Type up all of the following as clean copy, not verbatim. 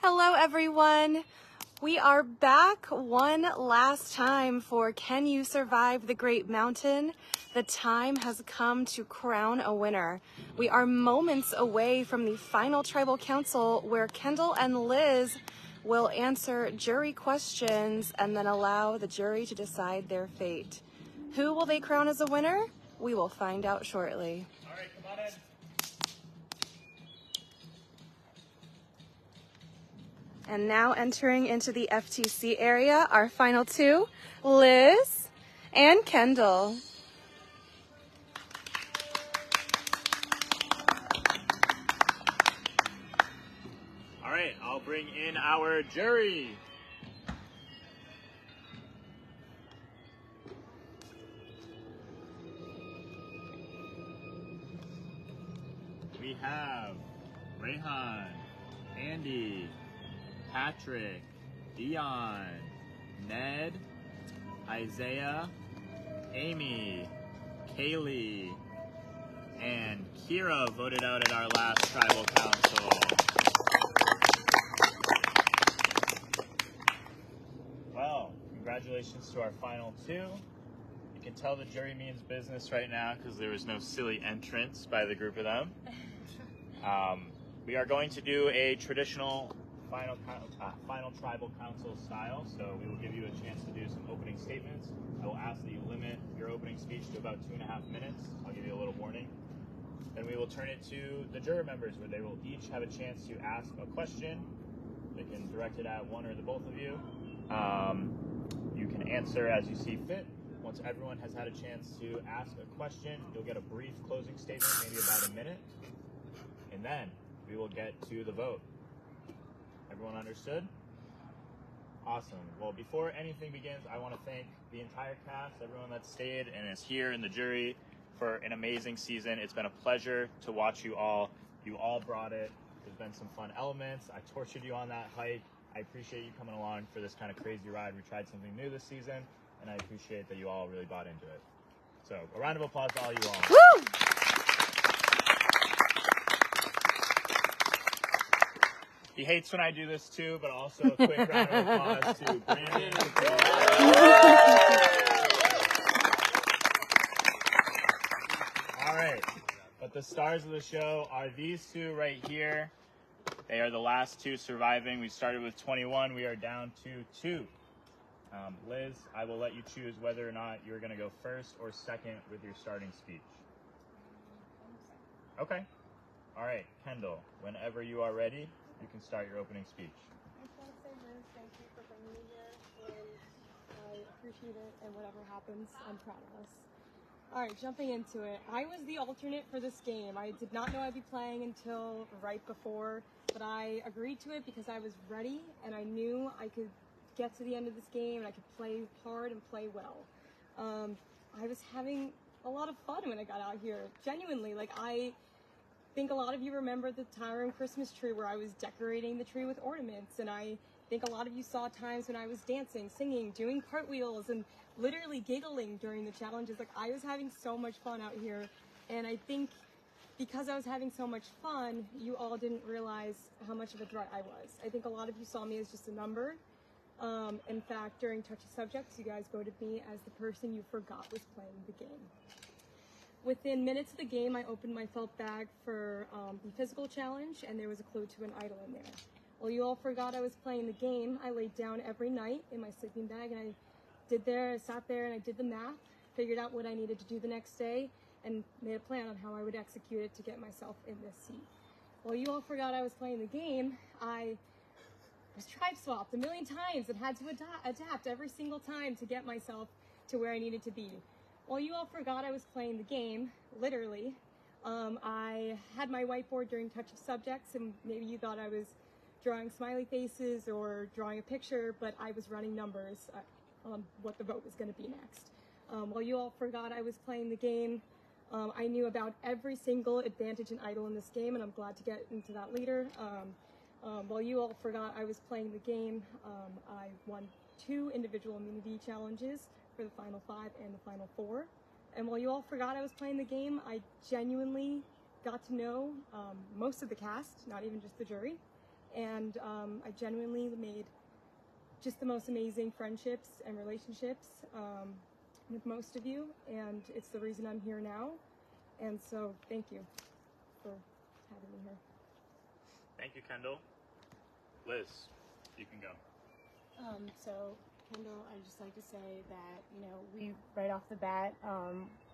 Hello everyone! We are back one last time for Can You Survive the Great Mountain? The time has come to crown a winner. We are moments away from the final tribal council where Kendall and Liz will answer jury questions and then allow the jury to decide their fate. Who will they crown as a winner? We will find out shortly. All right, come on in. And now entering into the FTC area, our final two, Liz and Kendall. All right, I'll bring in our jury. We have Rayhan, Andy, Patrick, Dion, Ned, Isaiah, Amy, Kaylee, and Kira voted out at our last tribal council. Well, congratulations to our final two. You can tell the jury means business right now because there was no silly entrance by the group of them. We are going to do a traditional final tribal council style, so we will give you a chance to do some opening statements. I will ask that you limit your opening speech to about 2.5 minutes. I'll give you a little warning. Then we will turn it to the juror members where they will each have a chance to ask a question. They can direct it at one or the both of you. You can answer as you see fit. Once everyone has had a chance to ask a question, you'll get a brief closing statement, maybe about a minute, and then we will get to the vote. Everyone understood? Awesome. Well, before anything begins, I want to thank the entire cast, everyone that stayed and is here in the jury for an amazing season. It's been a pleasure to watch you all. You all brought it. There's been some fun elements. I tortured you on that hike. I appreciate you coming along for this kind of crazy ride. We tried something new this season, and I appreciate that you all really bought into it. So, a round of applause to all you all. Woo! He hates when I do this too, but also a quick round of applause to Brandon. All right, but the stars of the show are these two right here. They are the last two surviving. We started with 21. We are down to 2. Liz, I will let you choose whether or not you're going to go first or second with your starting speech. Okay. All right, Kendall, whenever you are ready, you can start your opening speech. I just want to say, Liz, thank you for bringing me here, and I appreciate it, and whatever happens, I'm proud of us. All right, jumping into it. I was the alternate for this game. I did not know I'd be playing until right before, but I agreed to it because I was ready, and I knew I could get to the end of this game, and I could play hard and play well. I was having a lot of fun when I got out here. Genuinely, I think a lot of you remember the Tyrone Christmas tree where I was decorating the tree with ornaments, and I think a lot of you saw times when I was dancing, singing, doing cartwheels, and literally giggling during the challenges. I was having so much fun out here, and I think because I was having so much fun, you all didn't realize how much of a threat I was. I think a lot of you saw me as just a number. In fact, during Touchy Subjects, you guys voted me as the person you forgot was playing the game. Within minutes of the game, I opened my felt bag for the physical challenge, and there was a clue to an idol in there. While you all forgot I was playing the game, I laid down every night in my sleeping bag, and I sat there and I did the math, figured out what I needed to do the next day, and made a plan on how I would execute it to get myself in this seat. While you all forgot I was playing the game, I was tribe swapped a million times and had to adapt every single time to get myself to where I needed to be. While you all forgot I was playing the game, literally, I had my whiteboard during Touchy Subjects, and maybe you thought I was drawing smiley faces or drawing a picture, but I was running numbers on what the vote was going to be next. While you all forgot I was playing the game, I knew about every single advantage and idol in this game, and I'm glad to get into that later. While you all forgot I was playing the game, I won 2 individual immunity challenges for the final 5 and the final 4. And while you all forgot I was playing the game, I genuinely got to know most of the cast, not even just the jury. and I genuinely made just the most amazing friendships and relationships with most of you, and it's the reason I'm here now. And so thank you for having me here. Thank you, Kendall. Liz, you can go. So Kendall, I'd just like to say that, you know, we right off the bat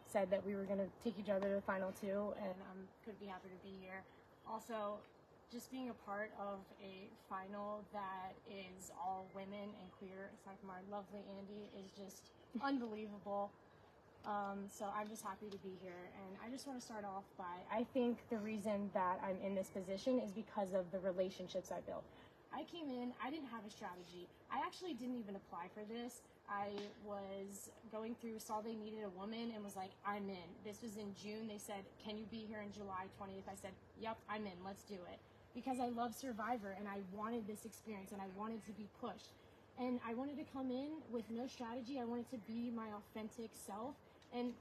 said that we were going to take each other to the final two, and I'm couldn't be happy to be here. Also, just being a part of a final that is all women and queer, aside from our lovely Andy, is just unbelievable. So I'm just happy to be here, and I just want to start off by, I think the reason that I'm in this position is because of the relationships I built. I came in, I didn't have a strategy. I actually didn't even apply for this. I was going through, saw they needed a woman, and was like, I'm in. This was in June. They said, can you be here on July 20th? I said, yep, I'm in, let's do it. Because I love Survivor, and I wanted this experience, and I wanted to be pushed. And I wanted to come in with no strategy. I wanted to be my authentic self. And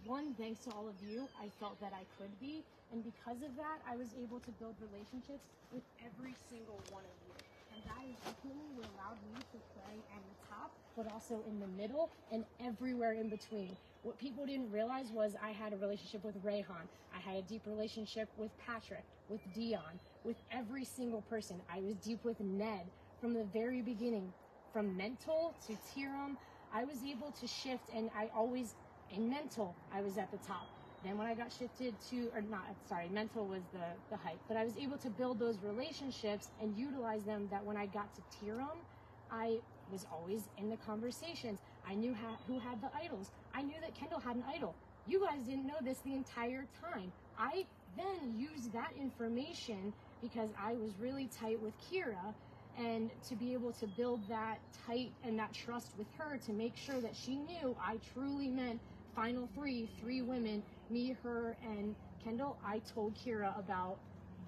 one, thanks to all of you, I felt that I could be. And because of that, I was able to build relationships with every single one of you. And that is ultimately what allowed me to play on the top, but also in the middle and everywhere in between. What people didn't realize was I had a relationship with Rayhan. I had a deep relationship with Patrick, with Dion, with every single person. I was deep with Ned from the very beginning. From mental to Tiram, I was able to shift, and I always, in mental, I was at the top. Then when I got shifted to, or not, sorry, mental was the height, but I was able to build those relationships and utilize them, that when I got to Tiram, I was always in the conversations. I knew who had the idols. I knew that Kendall had an idol. You guys didn't know this the entire time. I then used that information because I was really tight with Kira, and to be able to build that tight and that trust with her to make sure that she knew I truly meant final three women, me, her, and Kendall. I told Kira about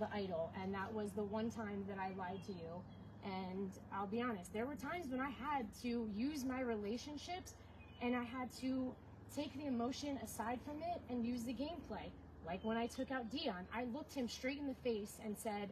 the idol, and that was the one time that I lied to you. And I'll be honest, there were times when I had to use my relationships, and I had to take the emotion aside from it and use the gameplay. Like when I took out Dion, I looked him straight in the face and said,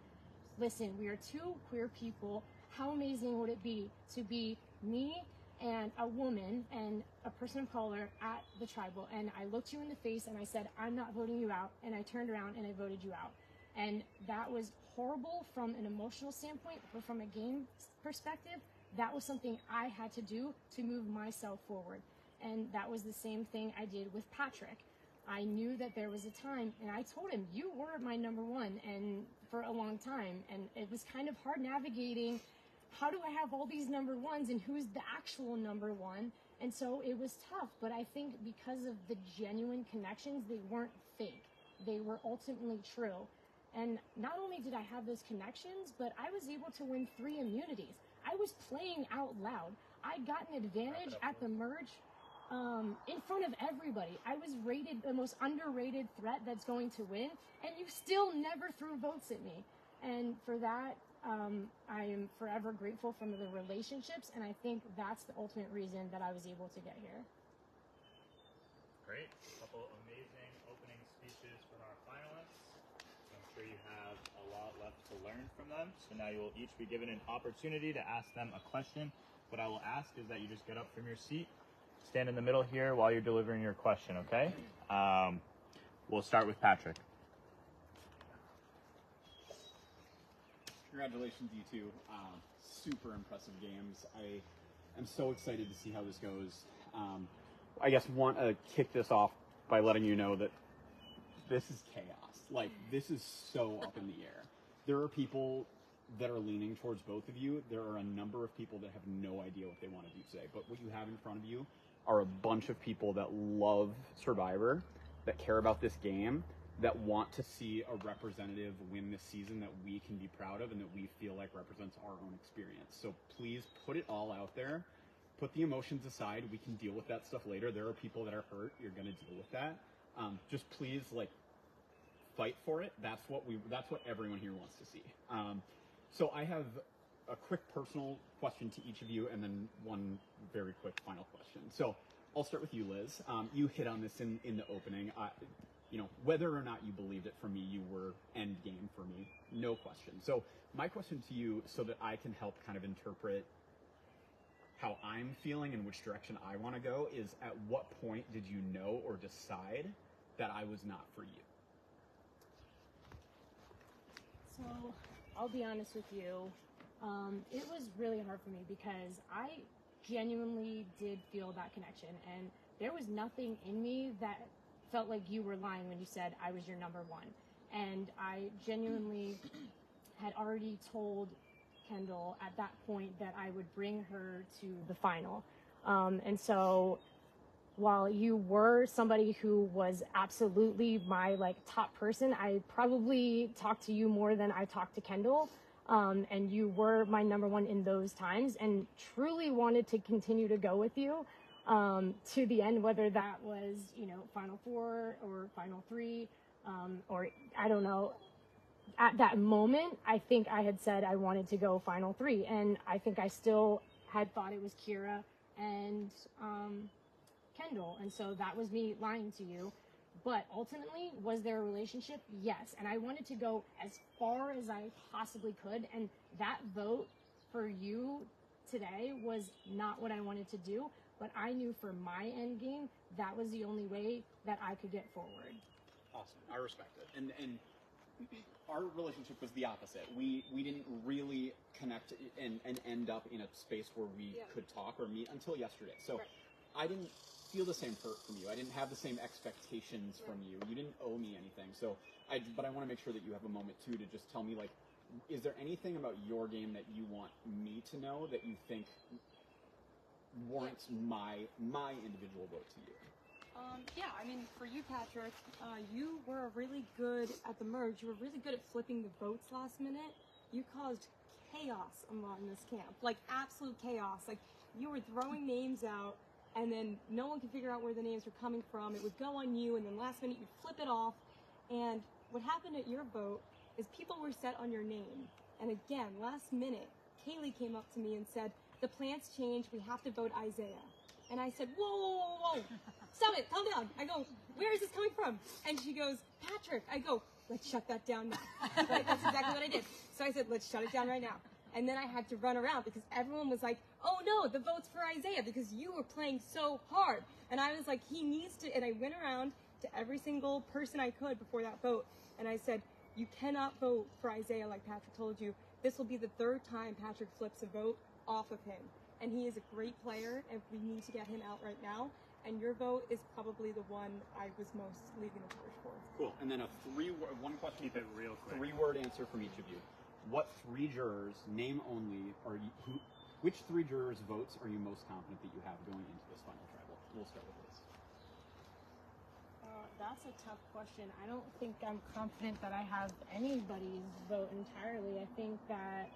listen, we are two queer people. How amazing would it be to be me and a woman and a person of color at the tribal? And I looked you in the face and I said, I'm not voting you out. And I turned around and I voted you out. And that was horrible from an emotional standpoint, but from a game perspective, that was something I had to do to move myself forward. And that was the same thing I did with Patrick. I knew that there was a time, and I told him, you were my number one, and for a long time. And it was kind of hard navigating, how do I have all these number ones and who's the actual number one? And so it was tough, but I think because of the genuine connections, they weren't fake. They were ultimately true. And not only did I have those connections, but I was able to win 3 immunities. I was playing out loud. I got an advantage at the merge in front of everybody. I was rated the most underrated threat that's going to win, and you still never threw votes at me. And for that, I am forever grateful for the relationships, and I think that's the ultimate reason that I was able to get here. Great. A couple amazing opening speeches from our finalists. I'm sure you have a lot left to learn from them. So now you will each be given an opportunity to ask them a question. What I will ask is that you just get up from your seat, stand in the middle here while you're delivering your question, okay? We'll start with Patrick. Congratulations, you two. Super impressive games. I am so excited to see how this goes. I guess want to kick this off by letting you know that this is chaos. Like, this is so up in the air. There are people that are leaning towards both of you. There are a number of people that have no idea what they want to do today. But what you have in front of you are a bunch of people that love Survivor, that care about this game, that want to see a representative win this season that we can be proud of and that we feel like represents our own experience. So please put it all out there. Put the emotions aside. We can deal with that stuff later. There are people that are hurt. You're going to deal with that. Just please, like, fight for it. That's what everyone here wants to see. So I have a quick personal question to each of you, and then one very quick final question. So I'll start with you, Liz. You hit on this in the opening. you know, whether or not you believed it for me, you were end game for me, no question. So my question to you, so that I can help kind of interpret how I'm feeling and which direction I want to go, is at what point did you know or decide that I was not for you? So, I'll be honest with you. It was really hard for me because I genuinely did feel that connection, and there was nothing in me that felt like you were lying when you said I was your number one. And I genuinely had already told Kendall at that point that I would bring her to the final. And so while you were somebody who was absolutely my like top person, I probably talked to you more than I talked to Kendall. And you were my number one in those times, and truly wanted to continue to go with you to the end, whether that was, you know, Final Four or Final Three, or I don't know. At that moment, I think I had said I wanted to go Final Three, and I think I still had thought it was Kira and Kendall, and so that was me lying to you. But ultimately, was there a relationship? Yes. And I wanted to go as far as I possibly could. And that vote for you today was not what I wanted to do. But I knew for my end game, that was the only way that I could get forward. Awesome. I respect it. And our relationship was the opposite. We didn't really connect and end up in a space where we could talk or meet until yesterday. So I didn't feel the same hurt from you. I didn't have the same expectations from you. You didn't owe me anything. So but I want to make sure that you have a moment too to just tell me, like, is there anything about your game that you want me to know that you think warrants my individual vote to you? Yeah, I mean, for you, Patrick, you were really good at the merge. You were really good at flipping the votes last minute. You caused chaos among this camp, like absolute chaos. Like, you were throwing names out, and then no one could figure out where the names were coming from. It would go on you, and then last minute you'd flip it off. And what happened at your vote is people were set on your name. And again, last minute, Kaylee came up to me and said, the plans changed, we have to vote Isaiah. And I said, whoa, whoa, whoa, whoa, stop it, calm down. I go, where is this coming from? And she goes, Patrick. I go, let's shut that down now. Right? That's exactly what I did. So I said, let's shut it down right now. And then I had to run around because everyone was like, oh no, the vote's for Isaiah because you were playing so hard. And I was like, he needs to, and I went around to every single person I could before that vote. And I said, you cannot vote for Isaiah like Patrick told you. This will be the third time Patrick flips a vote off of him. And he is a great player, and we need to get him out right now. And your vote is probably the one I was most leaving the torch for. Cool. And then one question. Keep it real quick. 3-word answer from each of you. What 3 jurors, name only, which 3 jurors' votes are you most confident that you have going into this final tribal? We'll start with this. That's a tough question. I don't think I'm confident that I have anybody's vote entirely. I think that,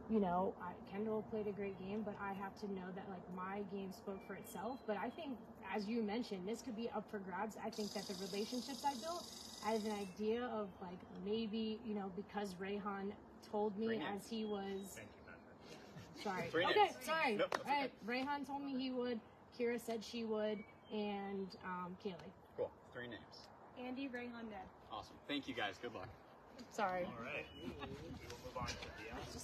you know, Kendall played a great game, but I have to know that, like, my game spoke for itself. But I think, as you mentioned, this could be up for grabs. I think that the relationships I built, I have an idea of, like, maybe, you know, because Rayhan told me as he was... Thank you, Patrick. Sorry. Okay, sorry. Nope, all right, Rayhan told me he would, Kira said she would, and Kaylee. Cool. 3 names. Andy, Rayhan, Ned. Awesome. Thank you, guys. Good luck. Sorry. All right. We will move on to Dion. That's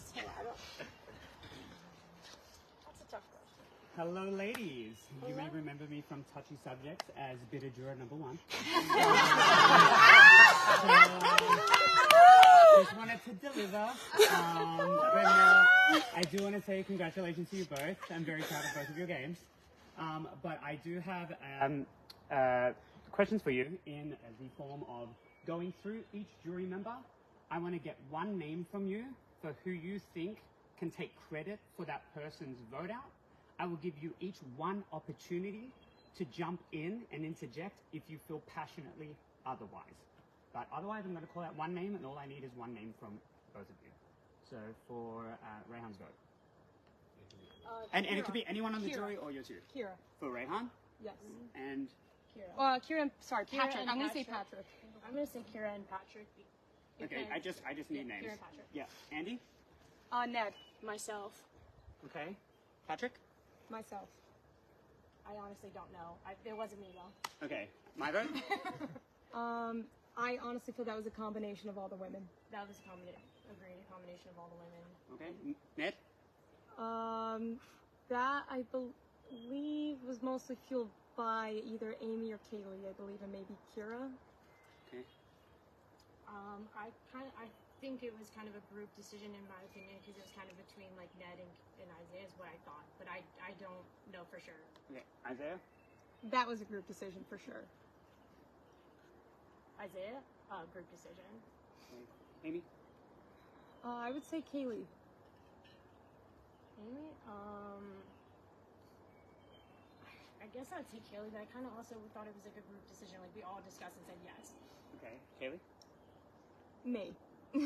a tough question. Hello, ladies. You may remember me from Touchy Subjects as bitter juror number 1. Just wanted to deliver. But no, I do want to say congratulations to you both. I'm very proud of both of your games. But I do have questions for you in the form of going through each jury member. I want to get one name from you for who you think can take credit for that person's vote out. I will give you each one opportunity to jump in and interject if you feel passionately otherwise. But otherwise, I'm going to call out one name, and all I need is one name from both of you. So for Rayhan's vote. And it could be anyone on the jury or yours. Kira. For Rayhan? Yes. And Kira. Kira and, sorry, Kira Patrick. and I'm going to say Patrick. Patrick. I'm going to say Kira and Patrick. okay, I just need names. Kira and Patrick. Yeah, Andy? Ned. Myself. Okay. Patrick? Myself. I honestly don't know. It wasn't me, though. Okay. My vote? I honestly feel that was a combination of all the women. That was a combination of all the women. Okay. Ned? That I believe was mostly fueled by either Amy or Kaylee, I believe, and maybe Kira. Okay. I think it was kind of a group decision in my opinion, because it was kind of between like Ned and Isaiah is what I thought, but I don't know for sure. Okay. Isaiah? That was a group decision for sure. Isaiah, group decision. Okay. Amy? I would say Kaylee. Amy, I guess I'd say Kaylee, but I kind of also thought it was like a group decision. Like we all discussed and said yes. Okay. Kaylee? Me. I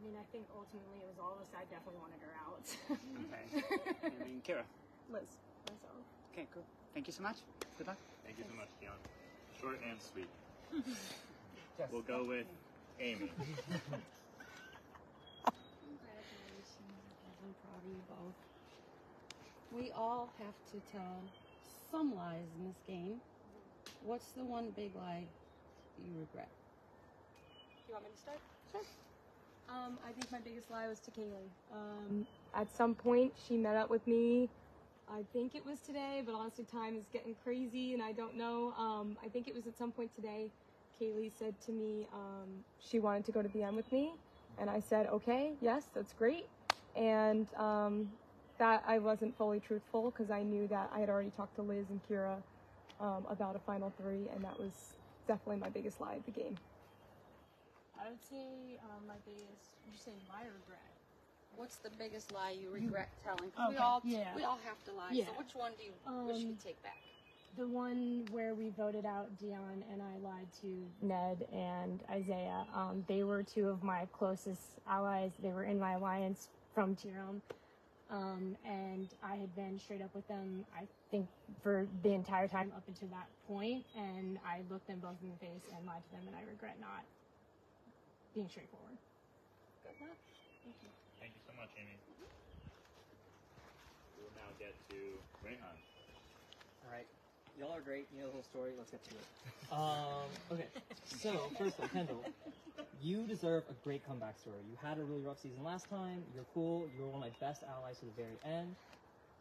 mean, I think ultimately it was all of us. I definitely wanted her out. Okay. I mean, Kira? Liz. Myself. Okay, cool. Thank you so much. Good luck. Thank you so much, Dion. Short and sweet. We'll go with Amy. Congratulations. I'm proud of you both. We all have to tell some lies in this game. What's the one big lie you regret? You want me to start? Sure. I think my biggest lie was to Kaylee. At some point, she met up with me. I think it was today, but honestly, time is getting crazy, and I don't know. I think it was at some point today. Kaylee said to me she wanted to go to the end with me, and I said, okay, yes, that's great. And that I wasn't fully truthful because I knew that I had already talked to Liz and Kira about a final 3, and that was definitely my biggest lie of the game. I would say my biggest. You say my regret. What's the biggest lie you regret telling? 'Cause Okay, we all have to lie. Yeah. So which one do you wish you could take back? The one where we voted out Dion and I lied to Ned and Isaiah. They were 2 of my closest allies. They were in my alliance from Tiram. And I had been straight up with them, I think, for the entire time up until that point. And I looked them both in the face and lied to them, and I regret not being straightforward. Good luck. Thank you. Thank you so much, Amy. We will now get to Rayhan. All right, y'all are great. You know the whole story. Let's get to it. Okay, so first of all, Kendall, you deserve a great comeback story. You had a really rough season last time. You're cool. You were one of my best allies to the very end,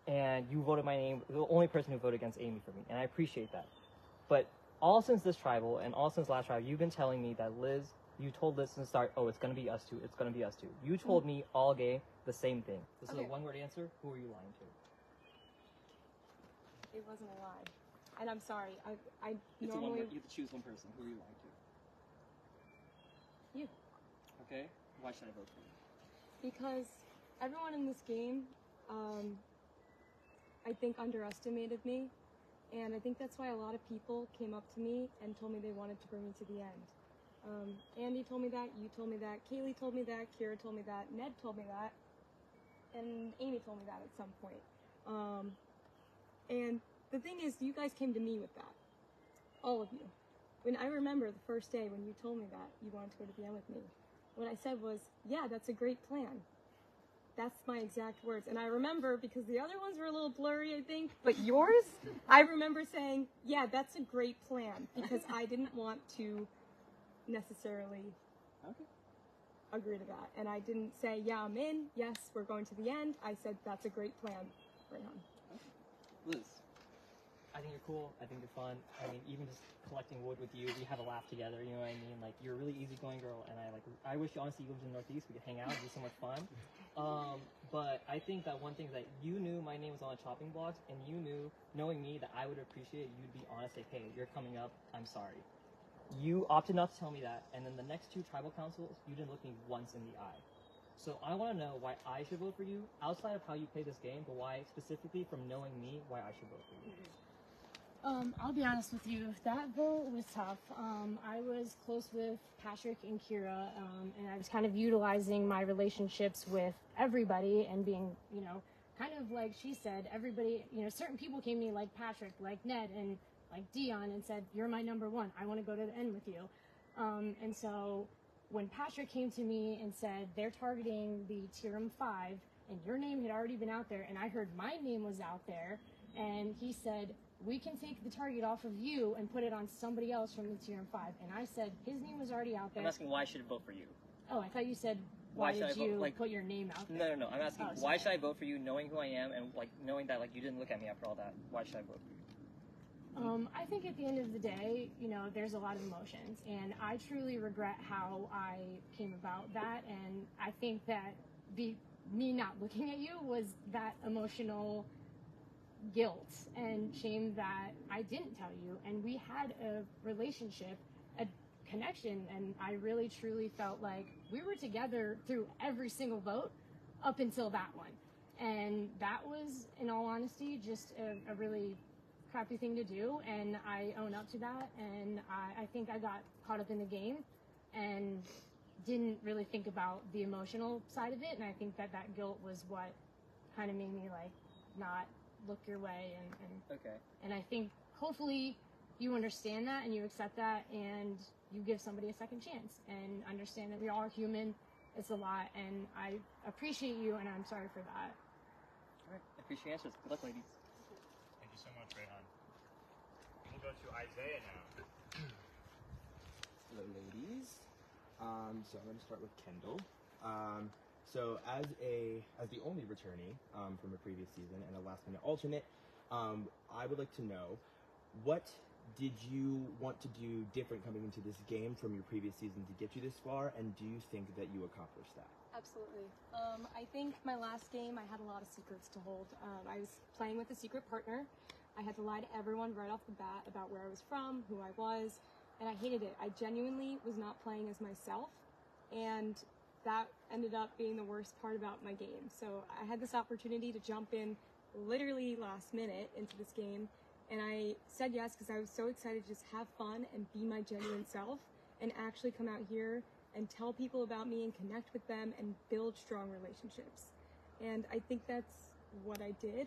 and you voted my name. The only person who voted against Amy for me, and I appreciate that. But all since this tribal and all since last tribal, you've been telling me that Liz. You told Liz from the start, oh, it's going to be us 2. It's going to be us 2. You told me all game the same thing. This is a one-word answer. Who are you lying to? It wasn't a lie. And I'm sorry. I It's normally... a one-word. You have to choose one person. Who are you lying to? You. Okay. Why should I vote for you? Because everyone in this game, I think, underestimated me. And I think that's why a lot of people came up to me and told me they wanted to bring me to the end. Andy told me that, you told me that, Kaylee told me that, Kira told me that, Ned told me that, and Amy told me that at some point. And the thing is, you guys came to me with that. All of you. When I remember the first day when you told me that you wanted to go to the end with me, what I said was, yeah, that's a great plan. That's my exact words. And I remember, because the other ones were a little blurry, I think, but yours, I remember saying, yeah, that's a great plan, because I didn't want to necessarily agree to that. And I didn't say, yeah, I'm in, yes, we're going to the end. I said, that's a great plan, Rayhan. Liz, I think you're cool. I think you're fun. I mean, even just collecting wood with you, we have a laugh together. You know what I mean? Like, you're a really easygoing girl, and I wish honestly you lived in the Northeast. We could hang out. It'd be so much fun. But I think that one thing is that you knew my name was on a chopping block, and you knew, knowing me, that I would appreciate it. You'd be honest, like, hey, you're coming up. I'm sorry. You opted not to tell me that, and then the next 2 tribal councils, you didn't look me once in the eye. So I want to know why I should vote for you, outside of how you play this game, but why specifically from knowing me, why I should vote for you. I'll be honest with you, that vote was tough. I was close with Patrick and Kira, and I was kind of utilizing my relationships with everybody and being, you know, kind of like she said, everybody, you know, certain people came to me like Patrick, like Ned, and like Dion, and said, you're my number 1. I want to go to the end with you. And so when Patrick came to me and said, they're targeting the Tiram 5, and your name had already been out there, and I heard my name was out there, and he said, we can take the target off of you and put it on somebody else from the tier 5. And I said his name was already out there. I'm asking why I should vote for you. Oh, I thought you said why should did I vote? you Like, put your name out there? No. I'm asking Oh, why sorry. should I vote for you, knowing who I am and like knowing that like you didn't look at me after all that. Why should I vote for you? I think at the end of the day, you know, there's a lot of emotions, and I truly regret how I came about that. And I think that me not looking at you was that emotional guilt and shame that I didn't tell you. And we had a relationship, a connection, and I really truly felt like we were together through every single vote up until that one. And that was, in all honesty, just a really crappy thing to do, and I own up to that. And I think I got caught up in the game and didn't really think about the emotional side of it, and I think that guilt was what kind of made me like not look your way. And Okay. and I think hopefully you understand that and you accept that and you give somebody a second chance and understand that we are human. It's a lot, and I appreciate you, and I'm sorry for that. All right. I appreciate your answers. Good luck, ladies. Thank you so much, Rayhan. We'll go to Isaiah now. Hello, ladies. So I'm going to start with Kendall. So as the only returnee from a previous season and a last-minute alternate, I would like to know, what did you want to do different coming into this game from your previous season to get you this far, and do you think that you accomplished that? Absolutely. I think my last game, I had a lot of secrets to hold. I was playing with a secret partner. I had to lie to everyone right off the bat about where I was from, who I was, and I hated it. I genuinely was not playing as myself, and that ended up being the worst part about my game. So I had this opportunity to jump in literally last minute into this game, and I said yes because I was so excited to just have fun and be my genuine self and actually come out here and tell people about me and connect with them and build strong relationships. And I think that's what I did,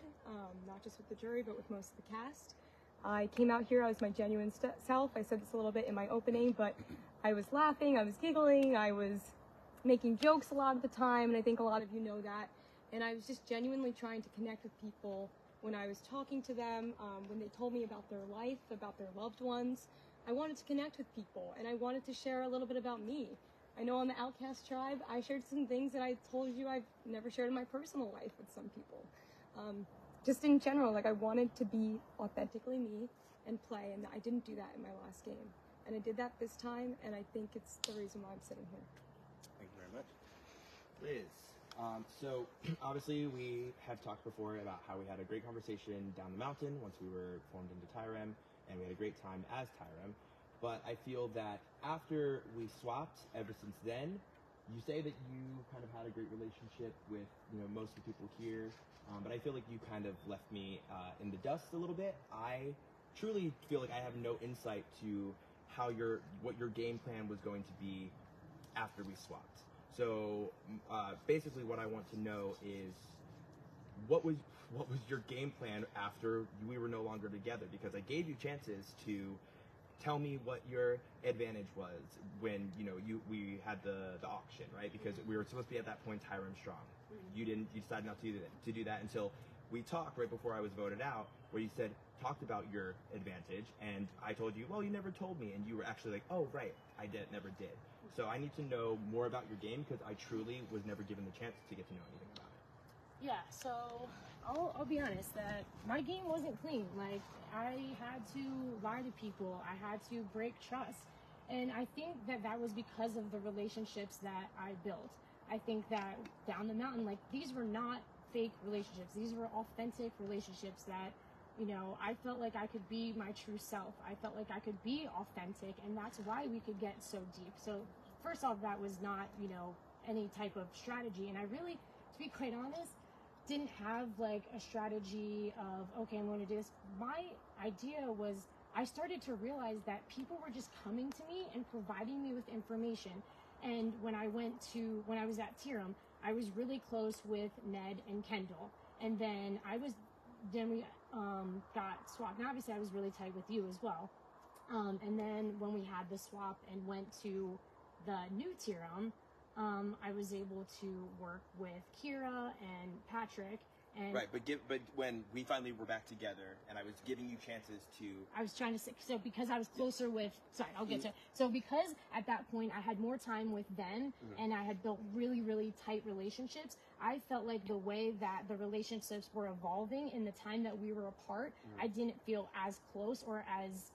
not just with the jury, but with most of the cast. I came out here, I was my genuine self. I said this a little bit in my opening, but I was laughing, I was giggling, I was making jokes a lot of the time, and I think a lot of you know that. And I was just genuinely trying to connect with people when I was talking to them, when they told me about their life, about their loved ones. I wanted to connect with people, and I wanted to share a little bit about me. I know on the Outcast Tribe, I shared some things that I told you I've never shared in my personal life with some people. Just in general, like I wanted to be authentically me and play, and I didn't do that in my last game. And I did that this time, and I think it's the reason why I'm sitting here. Thank you very much. Liz, so obviously we have talked before about how we had a great conversation down the mountain once we were formed into Tyrem, and we had a great time as Tyrem. But I feel that after we swapped, ever since then, you say that you kind of had a great relationship with, you know, most of the people here, but I feel like you kind of left me in the dust a little bit. I truly feel like I have no insight to how what your game plan was going to be after we swapped. So basically what I want to know is, what was your game plan after we were no longer together? Because I gave you chances to tell me what your advantage was when, you know, we had the auction, right? Because we were supposed to be at that point Tyrem strong. You decided not to do that until we talked right before I was voted out, where you talked about your advantage, and I told you, well, you never told me, and you were actually like, oh, right, I never did. So I need to know more about your game, because I truly was never given the chance to get to know anything about it. Yeah, so I'll be honest that my game wasn't clean. Like, I had to lie to people. I had to break trust. And I think that was because of the relationships that I built. I think that down the mountain, like, these were not fake relationships. These were authentic relationships that, you know, I felt like I could be my true self. I felt like I could be authentic, and that's why we could get so deep. So first off, that was not, you know, any type of strategy. And I really, to be quite honest, didn't have like a strategy of, okay, I'm going to do this. My idea was, I started to realize that people were just coming to me and providing me with information. And when I was at Tirum, I was really close with Ned and Kendall. And then we got swapped. And obviously I was really tight with you as well. And then when we had the swap and went to the new Tirum, I was able to work with Kira and Patrick, And Right, but when we finally were back together, and I was giving you chances to. I was trying to say, so because I was closer with, sorry, I'll get to it. So because at that point I had more time with them and I had built really, really tight relationships, I felt like the way that the relationships were evolving in the time that we were apart, I didn't feel as close or as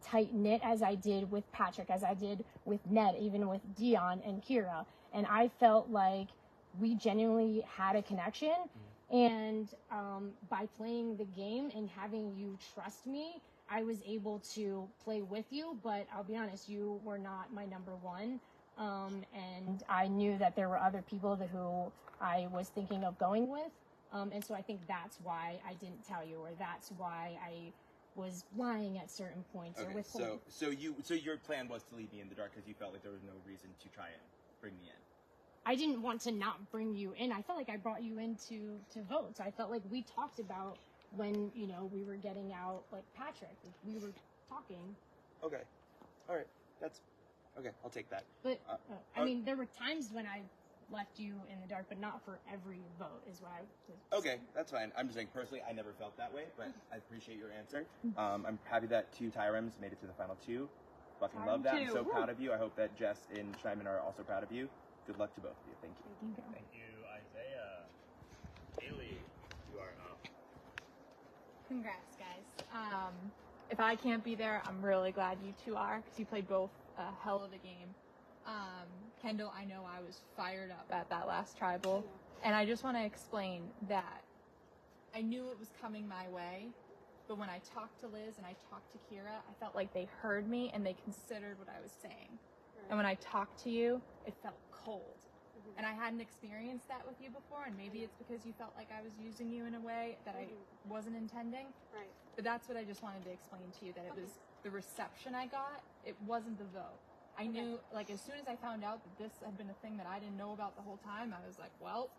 tight knit as I did with Patrick, as I did with Ned, even with Dion and Kira. And I felt like we genuinely had a connection. And by playing the game and having you trust me, I was able to play with you. But I'll be honest, you were not my number one. And I knew that there were other people who I was thinking of going with. And so I think that's why I didn't tell you, or that's why I was lying at certain points or withholding. So your plan was to leave me in the dark because you felt like there was no reason to try and bring me in. I didn't want to not bring you in. I felt like I brought you in to vote. So I felt like we talked about when, you know, we were getting out, like Patrick, we were talking. Okay. All right. That's okay. I'll take that. But I mean, there were times when I left you in the dark, but not for every vote is what I was Okay, that's fine. I'm just saying, personally, I never felt that way, but I appreciate your answer. I'm happy that 2 Tyrems made it to the final 2. Fucking love that. I'm so proud of you. I hope that Jess and Scheinman are also proud of you. Good luck to both of you. Thank you. Thank you, Isaiah. Haley, you are up. Congrats, guys. If I can't be there, I'm really glad you two are, because you played both a hell of a game. Kendall, I know I was fired up at that last tribal, and I just want to explain that I knew it was coming my way, but when I talked to Liz and I talked to Kira, I felt like they heard me and they considered what I was saying. And when I talked to you, it felt cold. And I hadn't experienced that with you before, and maybe it's because you felt like I was using you in a way that I wasn't intending. Right. But that's what I just wanted to explain to you, that it was the reception I got, it wasn't the vote. I knew, like, as soon as I found out that this had been a thing that I didn't know about the whole time, I was like, well,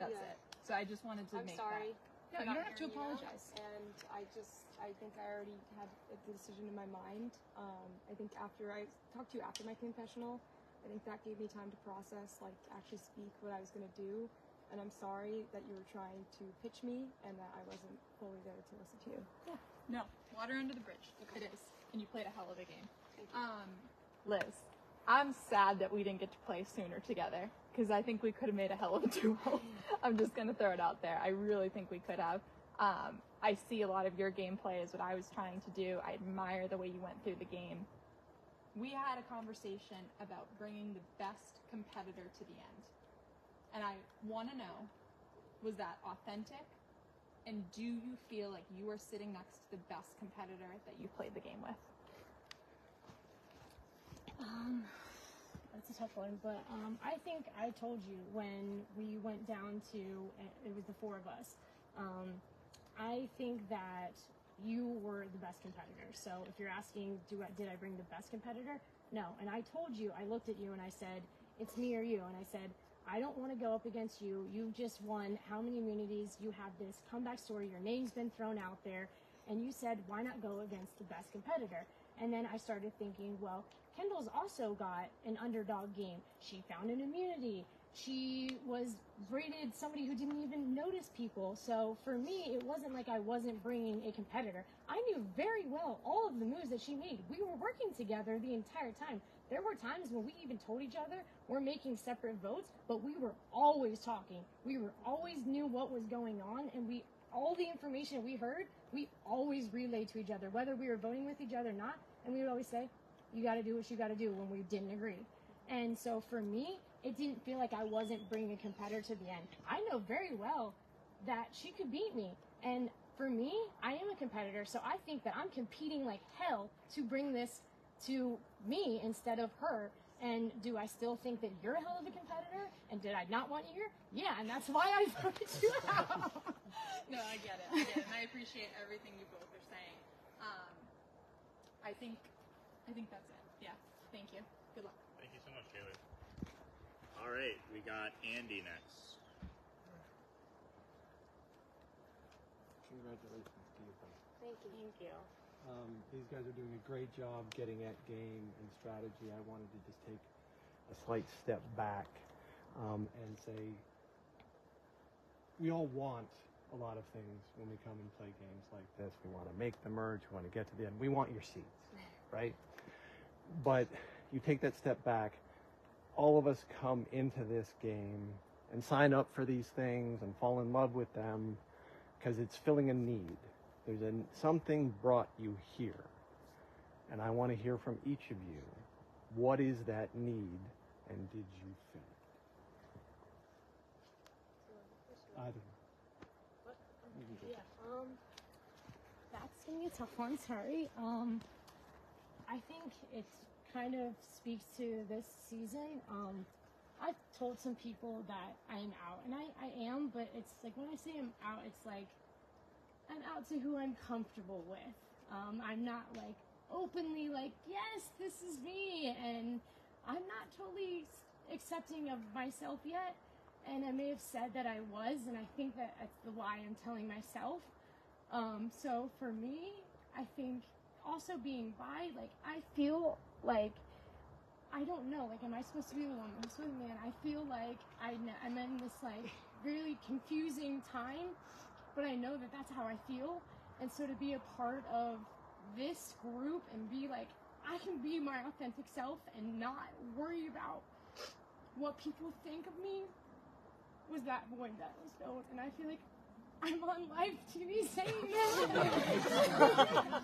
that's it. So I just wanted to make sorry. that. No, you don't have to apologize. And I think I already had a decision in my mind. I think after I talked to you after my confessional, I think that gave me time to process, like, actually speak what I was going to do. And I'm sorry that you were trying to pitch me and that I wasn't fully there to listen to you. Yeah. No, water under the bridge. It is. And you played a hell of a game. Liz, I'm sad that we didn't get to play sooner together, because I think we could have made a hell of a duo. I'm just going to throw it out there. I really think we could have. I see a lot of your gameplay as what I was trying to do. I admire the way you went through the game. We had a conversation about bringing the best competitor to the end. And I want to know, was that authentic? And do you feel like you are sitting next to the best competitor that you played the game with? That's a tough one, but I think I told you when we went down to, it was the 4 of us, I think that you were the best competitor. So if you're asking, did I bring the best competitor? No. And I told you, I looked at you and I said, it's me or you. And I said, I don't want to go up against you. You've just won how many immunities? You have this comeback story. Your name's been thrown out there. And you said, why not go against the best competitor? And then I started thinking, well, Kendall's also got an underdog game. She found an immunity. She was rated somebody who didn't even notice people. So for me, it wasn't like I wasn't bringing a competitor. I knew very well all of the moves that she made. We were working together the entire time. There were times when we even told each other we're making separate votes, but we were always talking. We were always knew what was going on, and all the information we heard, we always relayed to each other, whether we were voting with each other or not. And we would always say, you got to do what you got to do when we didn't agree. And so for me, it didn't feel like I wasn't bringing a competitor to the end. I know very well that she could beat me. And for me, I am a competitor, so I think that I'm competing like hell to bring this to me instead of her. And do I still think that you're a hell of a competitor? And did I not want you here? Yeah, and that's why I voted you out. No, I get it. And I appreciate everything you both are saying. I think that's it. Yeah. Thank you. Good luck. Thank you so much, Taylor. All right, we got Andy next. Congratulations to you both. Thank you. Thank you. These guys are doing a great job getting at game and strategy. I wanted to just take a slight step back and say we all want a lot of things when we come and play games like this. We want to make the merge, we want to get to the end. We want your seats, right? But you take that step back, all of us come into this game and sign up for these things and fall in love with them because it's filling a need. Something brought you here. And I want to hear from each of you. What is that need, and did you fill it? Either. Yeah, that's gonna be a tough one, sorry. I think it kind of speaks to this season. I've told some people that I'm out, and I am, but it's like when I say I'm out, it's like I'm out to who I'm comfortable with. I'm not like openly like, yes, this is me, and I'm not totally accepting of myself yet. And I may have said that I was, and I think that that's the lie I'm telling myself. So for me, I think also being bi, like, I feel like, I don't know, like, am I supposed to be the woman? Am I supposed to be the man? I feel like I'm in this, like, really confusing time, but I know that that's how I feel. And so to be a part of this group and be like, I can be my authentic self and not worry about what people think of me, was that void that was filled. And I feel like I'm on live TV saying that.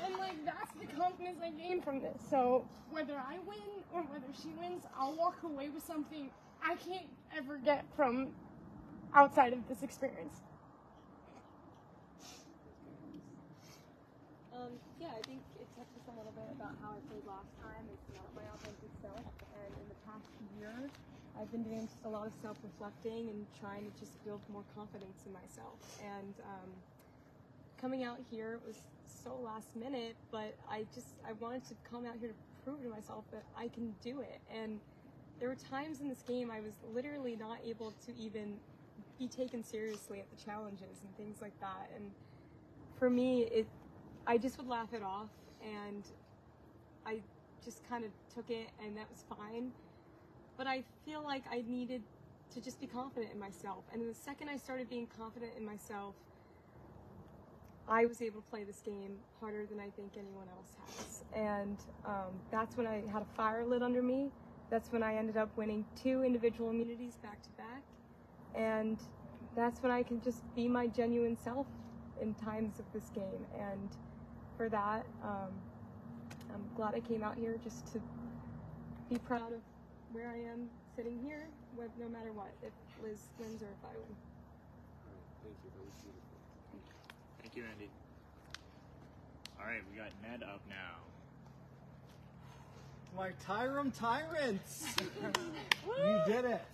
And like, that's the confidence I gained from this. So whether I win or whether she wins, I'll walk away with something I can't ever get from outside of this experience. Yeah, I think it touches a little bit about how I played last time. It's not my authentic self, and in the past year, I've been doing just a lot of self-reflecting and trying to just build more confidence in myself. And coming out here was so last minute, but I wanted to come out here to prove to myself that I can do it. And there were times in this game I was literally not able to even be taken seriously at the challenges and things like that. And for me, I just would laugh it off, and I just kind of took it, and that was fine. But I feel like I needed to just be confident in myself. And the second I started being confident in myself, I was able to play this game harder than I think anyone else has. And that's when I had a fire lit under me. That's when I ended up winning 2 individual immunities back to back. And that's when I can just be my genuine self in times of this game. And for that, I'm glad I came out here just to be proud of where I am sitting here, no matter what, if Liz wins or if I win. Thank you. That was beautiful. Thank you, Andy. All right, we got Ned up now. My Tyrum Tyrants! You did it!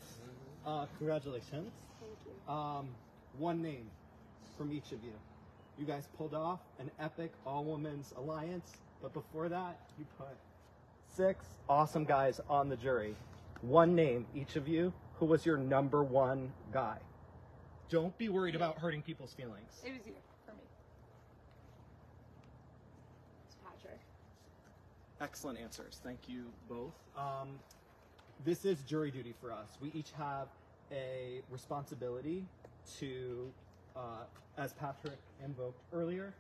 Congratulations. Thank you. One name from each of you. You guys pulled off an epic all-women's alliance, but before that, you put 6 awesome guys on the jury. One name, each of you, who was your number 1 guy. Don't be worried about hurting people's feelings. It was you, for me. It's Patrick. Excellent answers. Thank you both. This is jury duty for us. We each have a responsibility to, as Patrick invoked earlier,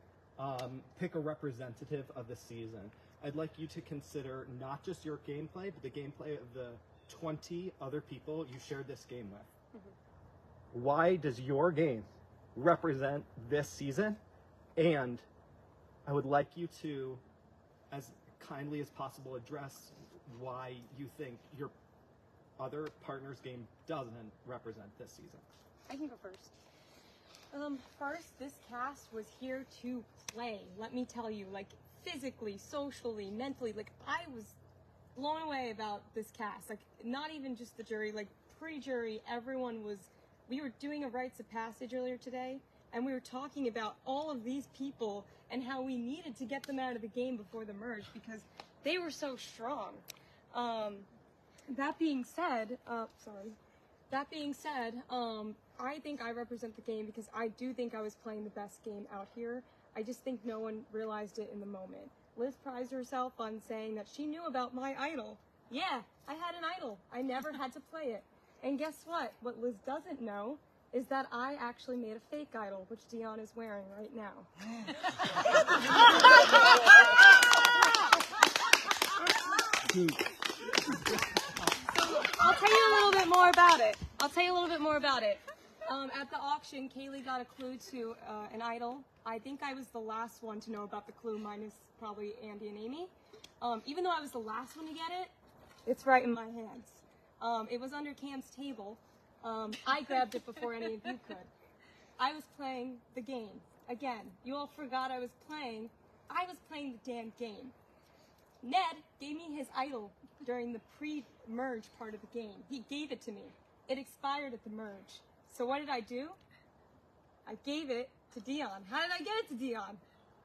pick a representative of the season. I'd like you to consider not just your gameplay, but the gameplay of the 20 other people you shared this game with. Mm-hmm. Why does your game represent this season? And I would like you to, as kindly as possible, address why you think your other partner's game doesn't represent this season. I can go first. First, this cast was here to play. Let me tell you, like, physically, socially, mentally, like, I was blown away about this cast. Like, not even just the jury, like, pre-jury, everyone was, we were doing a rites of passage earlier today, and we were talking about all of these people and how we needed to get them out of the game before the merge because they were so strong. That being said, I think I represent the game because I do think I was playing the best game out here. I just think no one realized it in the moment. Liz prized herself on saying that she knew about my idol. Yeah, I had an idol. I never had to play it. And guess what? What Liz doesn't know is that I actually made a fake idol, which Dion is wearing right now. I'll tell you a little bit more about it. At the auction, Kaylee got a clue to an idol. I think I was the last one to know about the clue, minus probably Andy and Amy. Even though I was the last one to get it, it's right in my hands. It was under Cam's table. I grabbed it before any of you could. I was playing the game. Again, you all forgot I was playing. I was playing the damn game. Ned gave me his idol during the pre-merge part of the game. He gave it to me. It expired at the merge. So what did I do? I gave it to Dion. How did I get it to Dion?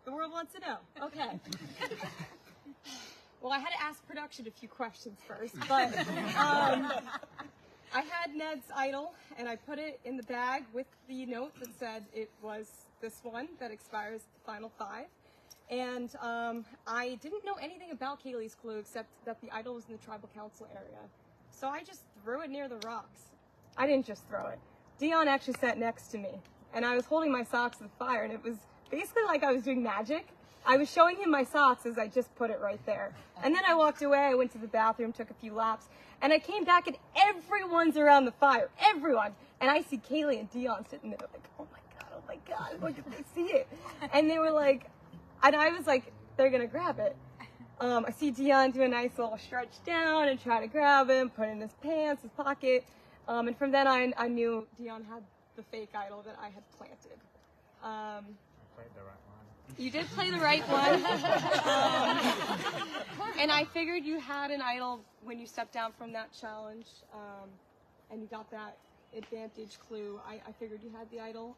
The world wants to know. Okay. Well, I had to ask production a few questions first, but I had Ned's idol, and I put it in the bag with the note that said it was this one that expires at the final 5. And I didn't know anything about Kaylee's clue except that the idol was in the tribal council area. So I just threw it near the rocks. I didn't just throw it. Dion actually sat next to me, and I was holding my socks to the fire, and it was basically like I was doing magic. I was showing him my socks as I just put it right there. And then I walked away, I went to the bathroom, took a few laps, and I came back and everyone's around the fire, everyone. And I see Kaylee and Dion sitting there like, oh my God, look, they see it. And they were like, and I was like, they're gonna grab it. I see Dion do a nice little stretch down and try to grab him, put it in his pants, his pocket. And from then I knew Dion had the fake idol that I had planted. I played the right one. You did play the right one. And I figured you had an idol when you stepped down from that challenge, and you got that advantage clue. I figured you had the idol.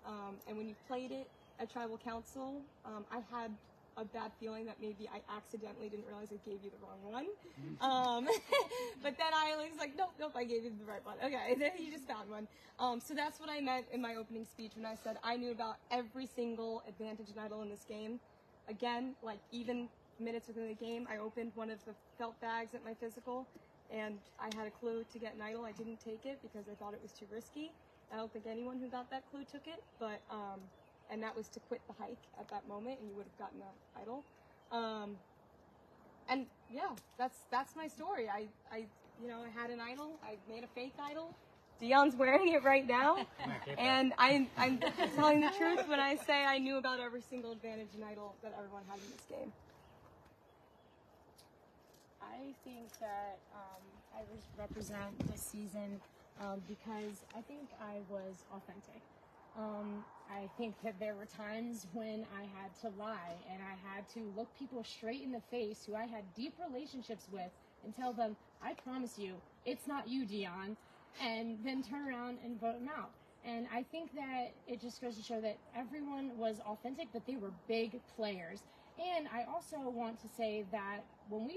And when you played it at Tribal Council, I had a bad feeling that maybe I accidentally didn't realize I gave you the wrong one. But then I was like, nope, I gave you the right one. Okay, then you just found one. So that's what I meant in my opening speech when I said I knew about every single advantage and idol in this game. Again, like even minutes within the game, I opened one of the felt bags at my physical, and I had a clue to get an idol. I didn't take it because I thought it was too risky. I don't think anyone who got that clue took it, but and that was to quit the hike at that moment, and you would have gotten that idol. And yeah, that's my story. I had an idol. I made a fake idol. Dion's wearing it right now, and I'm telling the truth when I say I knew about every single advantage and idol that everyone had in this game. I think that I represent this season because I think I was authentic. I think that there were times when I had to lie and I had to look people straight in the face who I had deep relationships with and tell them, I promise you, it's not you, Dion, and then turn around and vote them out. And I think that it just goes to show that everyone was authentic, but they were big players. And I also want to say that when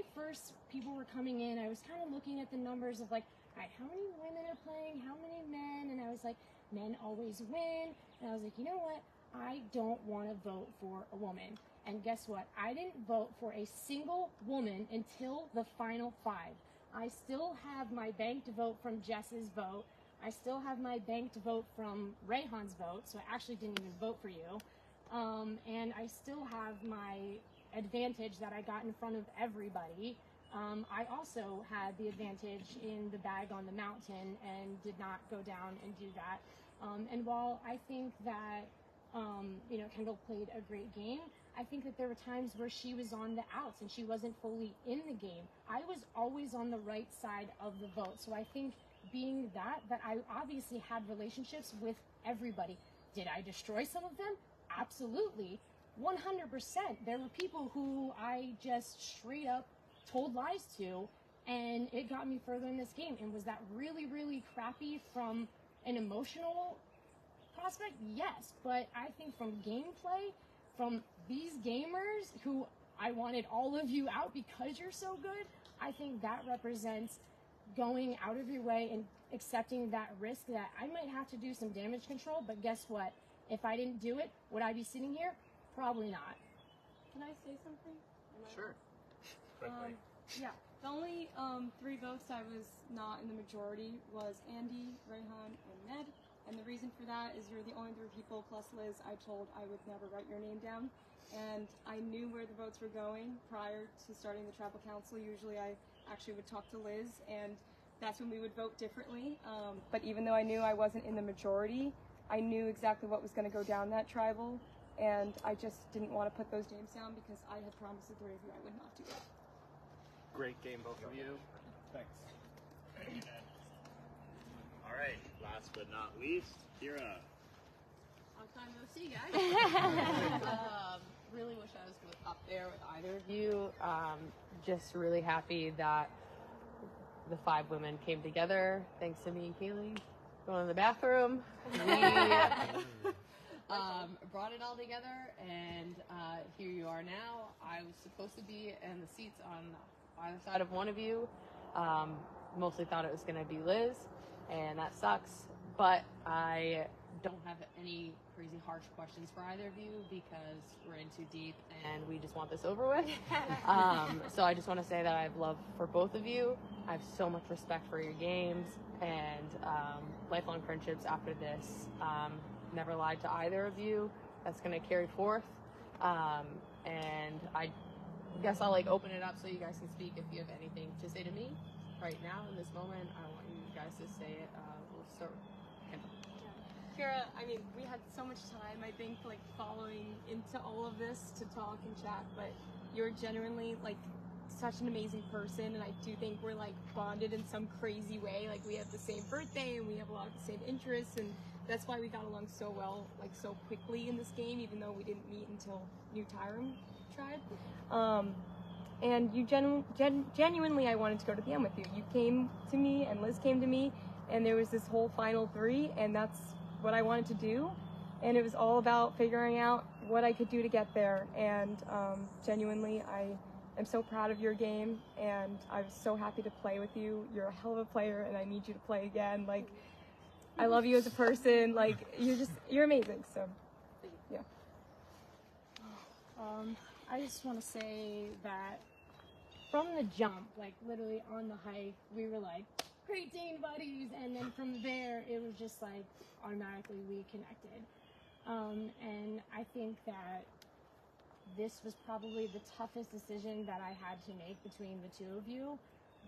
people were coming in, I was kind of looking at the numbers of like, all right, how many women are playing, how many men? And I was like, men always win. And I was like, you know what? I don't want to vote for a woman. And guess what? I didn't vote for a single woman until the final 5. I still have my banked vote from Jess's vote. I still have my banked vote from Rayhan's vote, so I actually didn't even vote for you. And I still have my advantage that I got in front of everybody. I also had the advantage in the bag on the mountain and did not go down and do that. And while I think that, Kendall played a great game, I think that there were times where she was on the outs and she wasn't fully in the game. I was always on the right side of the vote. So I think being that I obviously had relationships with everybody. Did I destroy some of them? Absolutely. 100%. There were people who I just straight up told lies to, and it got me further in this game. And was that really, really crappy from an emotional prospect? Yes. But I think from gameplay, from these gamers who I wanted all of you out because you're so good, I think that represents going out of your way and accepting that risk that I might have to do some damage control, but guess what? If I didn't do it, would I be sitting here? Probably not. Can I say something? Sure. Quickly. Yeah. The only 3 votes I was not in the majority was Andy, Rayhan, and Ned. And the reason for that is you're the only 3 people, plus Liz, I told I would never write your name down. And I knew where the votes were going prior to starting the tribal council. Usually I actually would talk to Liz, and that's when we would vote differently. But even though I knew I wasn't in the majority, I knew exactly what was going to go down that tribal, and I just didn't want to put those names down because I had promised the 3 of you I would not do it. Great game, both of you. Thanks. Thank you, Ned. All right, last but not least, Kira. Long time no see, guys. Really wish I was up there with either of you. Just really happy that the 5 women came together. Thanks to me and Kaylee going to the bathroom. We brought it all together, and here you are now. I was supposed to be in the seats on either side of one of you. Mostly thought it was going to be Liz, and that sucks. But I don't have any crazy harsh questions for either of you because we're in too deep and we just want this over with. So I just want to say that I have love for both of you. I have so much respect for your games and lifelong friendships after this. Never lied to either of you. That's going to carry forth. And I guess I'll open it up so you guys can speak if you have anything to say to me right now in this moment. I want you guys to say it. We'll start with Kendall. Kira, I mean, we had so much time, I think, following into all of this to talk and chat, but you're genuinely, such an amazing person, and I do think we're, bonded in some crazy way. We have the same birthday, and we have a lot of the same interests, and that's why we got along so well, so quickly in this game, even though we didn't meet until New Tyrone tribe. And you genuinely, I wanted to go to the end with you. You came to me, and Liz came to me, and there was this whole final 3, and that's what I wanted to do, and it was all about figuring out what I could do to get there. And genuinely, I am so proud of your game, and I was so happy to play with you. You're a hell of a player, and I need you to play again. I love you as a person. You're amazing. So, yeah. I just want to say that from the jump, literally on the hike, we were Great Dane buddies, and then from there, it was just automatically we connected. And I think that this was probably the toughest decision that I had to make between the 2 of you,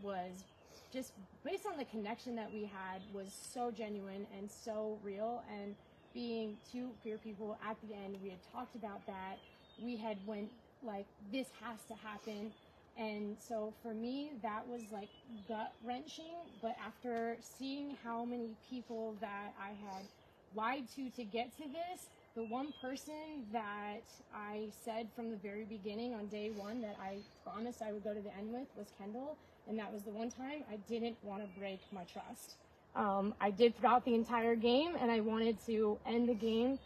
was just based on the connection that we had was so genuine and so real, and being 2 queer people at the end, we had talked about that. We had went this has to happen. And so for me, that was gut-wrenching, but after seeing how many people that I had lied to get to this, the one person that I said from the very beginning on day 1 that I promised I would go to the end with was Kendall, and that was the one time I didn't want to break my trust. I did throughout the entire game, and I wanted to end the game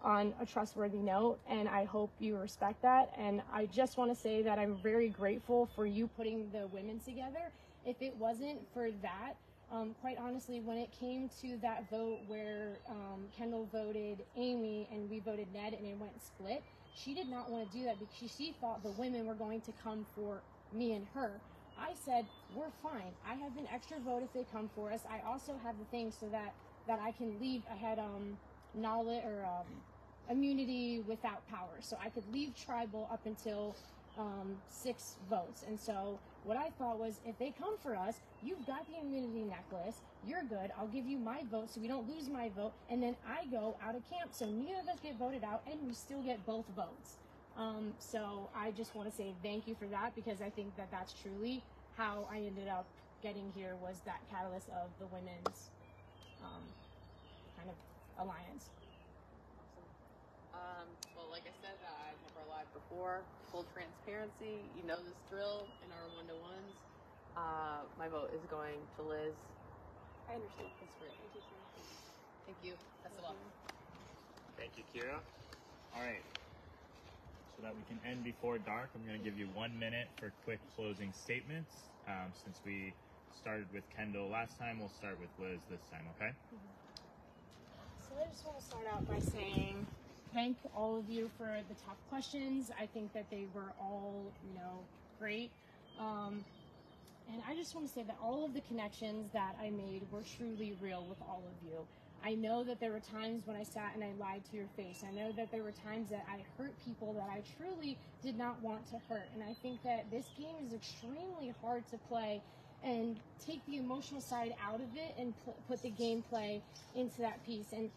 on a trustworthy note, and I hope you respect that. And I just want to say that I'm very grateful for you putting the women together. If it wasn't for that, quite honestly, when it came to that vote where Kendall voted Amy and we voted Ned and it went split, she did not want to do that because she thought the women were going to come for me and her. I said, we're fine. I have an extra vote if they come for us. I also have the thing so that I can leave. I had knowledge or immunity without power, so I could leave tribal up until 6 votes. And so what I thought was, if they come for us, you've got the immunity necklace, you're good, I'll give you my vote so we don't lose my vote, and then I go out of camp, so neither of us get voted out and we still get both votes. So I just want to say thank you for that, because I think that that's truly how I ended up getting here, was that catalyst of the women's kind of alliance. Well, like I said, I've never lied before. Full transparency, you know this drill in our one-to-ones. My vote is going to Liz. I understand. That's great. Thank you. Best of luck. Thank you, Kira. All right. So that we can end before dark, I'm going to give you 1 minute for quick closing statements. Since we started with Kendall last time, we'll start with Liz this time, okay? So I just want to start out by saying thank all of you for the tough questions. I think that they were all, great. And I just want to say that all of the connections that I made were truly real with all of you. I know that there were times when I sat and I lied to your face. I know that there were times that I hurt people that I truly did not want to hurt. And I think that this game is extremely hard to play and take the emotional side out of it and put the gameplay into that piece. And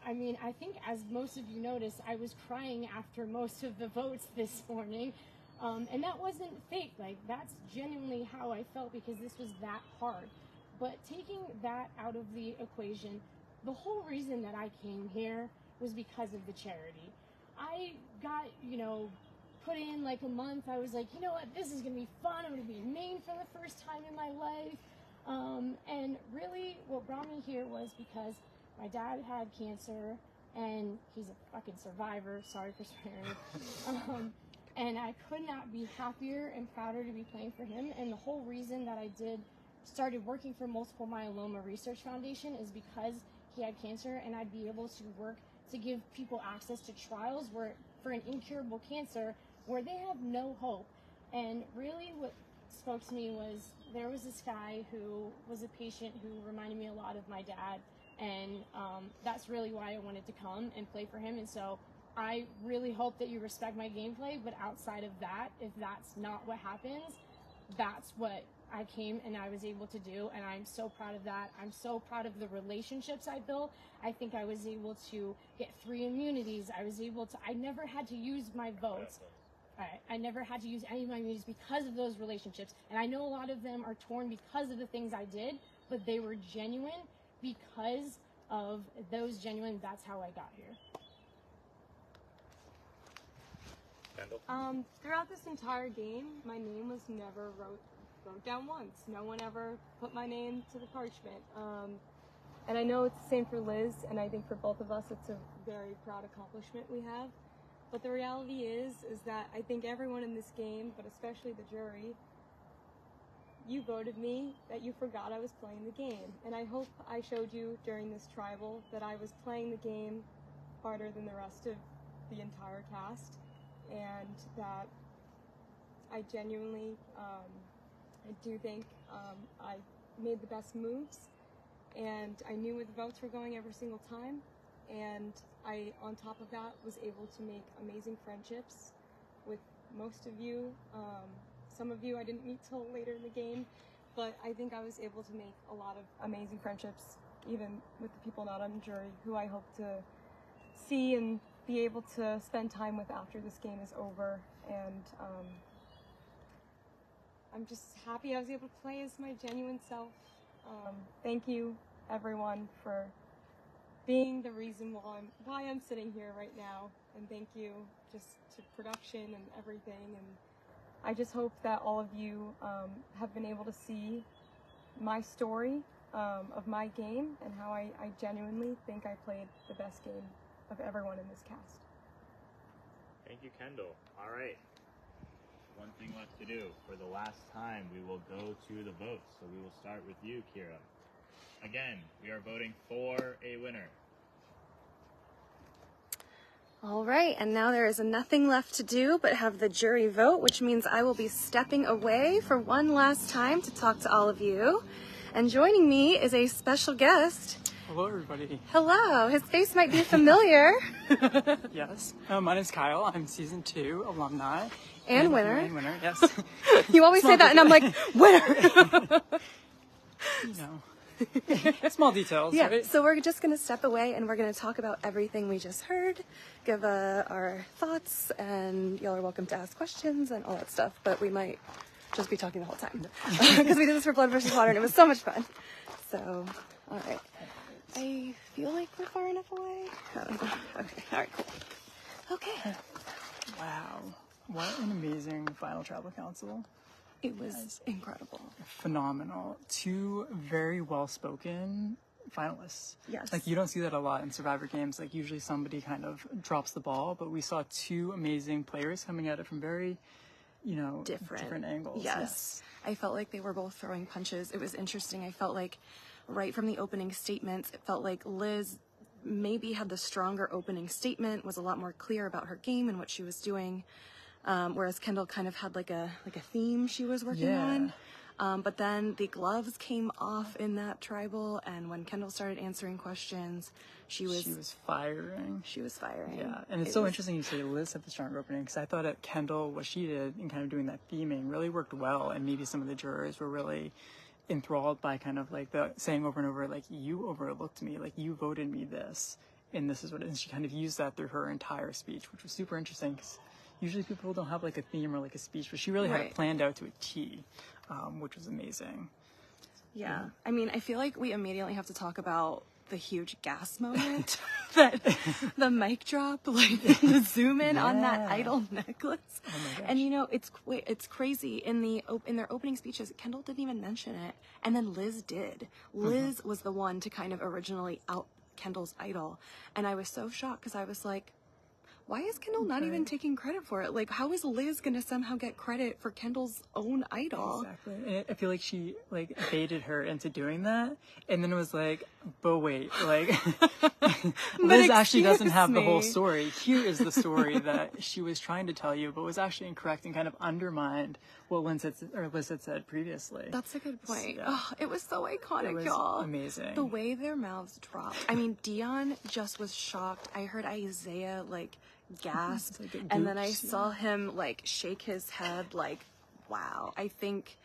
I mean, I think as most of you noticed, I was crying after most of the votes this morning. And that wasn't fake. Like, that's genuinely how I felt because this was that hard. But taking that out of the equation, the whole reason that I came here was because of the charity. I got, you know, put in like a month. I was like, you know what, this is going to be fun. I'm going to be in Maine for the first time in my life. And really what brought me here was because my dad had cancer and he's a fucking survivor. Sorry for swearing. And I could not be happier and prouder to be playing for him. And the whole reason that I started working for Multiple Myeloma Research Foundation is because he had cancer, and I'd be able to work to give people access to trials for an incurable cancer where they have no hope. And really what spoke to me was there was this guy who was a patient who reminded me a lot of my dad, and that's really why I wanted to come and play for him. And so I really hope that you respect my gameplay, but outside of that, if that's not what happens, that's what I came and I was able to do, and I'm so proud of that. I'm so proud of the relationships I built. I think I was able to get 3 immunities. I never had to use my votes. I never had to use any of my immunities because of those relationships, and I know a lot of them are torn because of the things I did, but they were genuine because of those genuine, that's how I got here. Throughout this entire game, my name was never wrote down once. No one ever put my name to the parchment. And I know it's the same for Liz, and I think for both of us it's a very proud accomplishment we have. But the reality is that I think everyone in this game, but especially the jury, you voted me that you forgot I was playing the game. And I hope I showed you during this tribal that I was playing the game harder than the rest of the entire cast, and that I genuinely, I do think I made the best moves, and I knew where the votes were going every single time, and I, on top of that, was able to make amazing friendships with most of you. Some of you I didn't meet till later in the game, but I think I was able to make a lot of amazing friendships, even with the people not on the jury, who I hope to see and be able to spend time with after this game is over. And I'm just happy I was able to play as my genuine self. Thank you, everyone, for being the reason why I'm sitting here right now, and thank you just to production and everything. And I just hope that all of you have been able to see my story of my game and how I genuinely think I played the best game of everyone in this cast. Thank you, Kendall. All right. One thing left to do. For the last time, we will go to the votes. So we will start with you, Kira. Again, we are voting for a winner. All right, and now there is nothing left to do but have the jury vote, which means I will be stepping away for one last time to talk to all of you. And joining me is a special guest. Hello, everybody. Hello. His face might be familiar. Yes. My name's Kyle. I'm season 2 alumni. And winner. And winner, yes. You always say that, and I'm like, winner. You know. Small details, Yeah, right? so we're just going to step away and we're going to talk about everything we just heard, give our thoughts, and y'all are welcome to ask questions and all that stuff, but we might just be talking the whole time. Because we did this for Blood vs. Water and it was so much fun. So, all right. I feel like we're far enough away. Okay, all right, cool. Okay. Wow. What an amazing final tribal council. It was incredible. Phenomenal. 2 very well-spoken finalists. Yes. Like, you don't see that a lot in Survivor games. Like, usually somebody kind of drops the ball, but we saw 2 amazing players coming at it from very, you know, different angles. Yes. I felt like they were both throwing punches. It was interesting. I felt like right from the opening statements, it felt like Liz maybe had the stronger opening statement, was a lot more clear about her game and what she was doing. Whereas Kendall kind of had like a theme she was working on. But then the gloves came off in that tribal, and when Kendall started answering questions, she was firing. She was firing. Yeah, and it's interesting you say Liz had the stronger opening, because I thought at Kendall, what she did in kind of doing that theming really worked well, and maybe some of the jurors were really enthralled by kind of like the saying over and over, like, you overlooked me, like, you voted me this, and this is what it is. And she kind of used that through her entire speech, which was super interesting, because usually people don't have like a theme or like a speech, but she really had it planned out to a T, which was amazing. Yeah. I mean, I feel like we immediately have to talk about the huge gas moment that the mic drop, like the zoom in on that idol necklace. Oh my gosh. And you know, it's crazy in their opening speeches, Kendall didn't even mention it, and then Liz did. Liz was the one to kind of originally out Kendall's idol, and I was so shocked because I was like, why is Kendall not even taking credit for it? Like, how is Liz gonna somehow get credit for Kendall's own idol? Exactly. And I feel like she like baited her into doing that, and then it was like, but wait, like Liz actually doesn't have the whole story. Here is the story that she was trying to tell you, but was actually incorrect and kind of undermined what Liz had said previously. That's a good point. Yeah. Oh, it was so iconic, It was y'all. amazing. The way their mouths dropped. I mean, Dion just was shocked. I heard Isaiah like gasp, like and then I saw him like shake his head like, wow. I think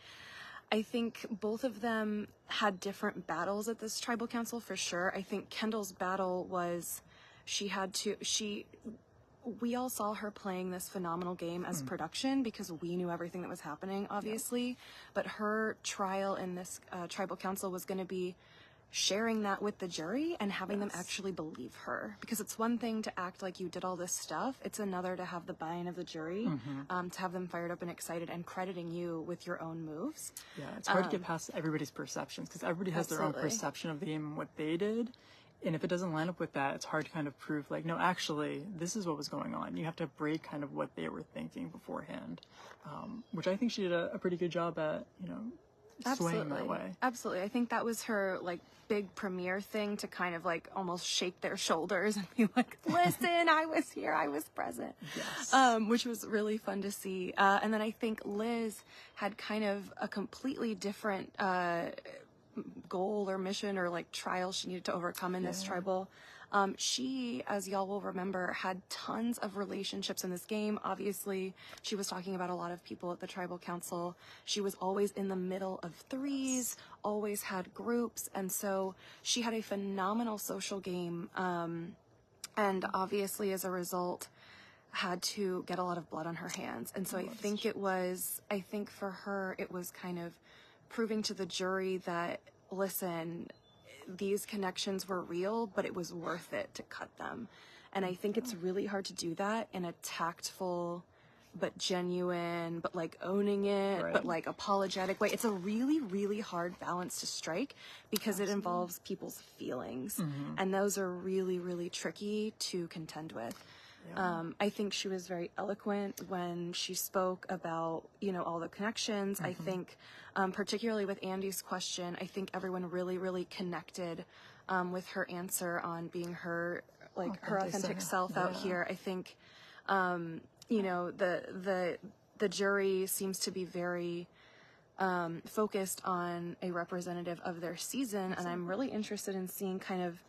both of them had different battles at this tribal council for sure. I think Kendall's battle was we all saw her playing this phenomenal game as production because we knew everything that was happening, obviously. But her trial in this tribal council was going to be sharing that with the jury and having them actually believe her. Because it's one thing to act like you did all this stuff. It's another to have the buy-in of the jury, to have them fired up and excited and crediting you with your own moves. Yeah, it's hard to get past everybody's perceptions because everybody has their own perception of the game and what they did. And if it doesn't line up with that, it's hard to kind of prove like, no, actually, this is what was going on. You have to break kind of what they were thinking beforehand, which I think she did a pretty good job at, swaying that way. Absolutely. I think that was her like big premiere thing to kind of like almost shake their shoulders and be like, listen, I was here, I was present. Yes. Which was really fun to see. And then I think Liz had kind of a completely different goal or mission or like trial she needed to overcome in this tribal. She, as y'all will remember, had tons of relationships in this game. Obviously, she was talking about a lot of people at the tribal council. She was always in the middle of threes, always had groups, and so she had a phenomenal social game. And obviously, as a result, had to get a lot of blood on her hands. And so I think for her, it was kind of proving to the jury that, listen, these connections were real, but it was worth it to cut them. And I think it's really hard to do that in a tactful, but genuine, but like owning it, but like apologetic way. It's a really, really hard balance to strike because it involves people's feelings. And those are really, really tricky to contend with. I think she was very eloquent when she spoke about, all the connections. I think, particularly with Andy's question, I think everyone really, really connected with her answer on being her authentic self out here. I think, the jury seems to be very focused on a representative of their season, and I'm really interested in seeing kind of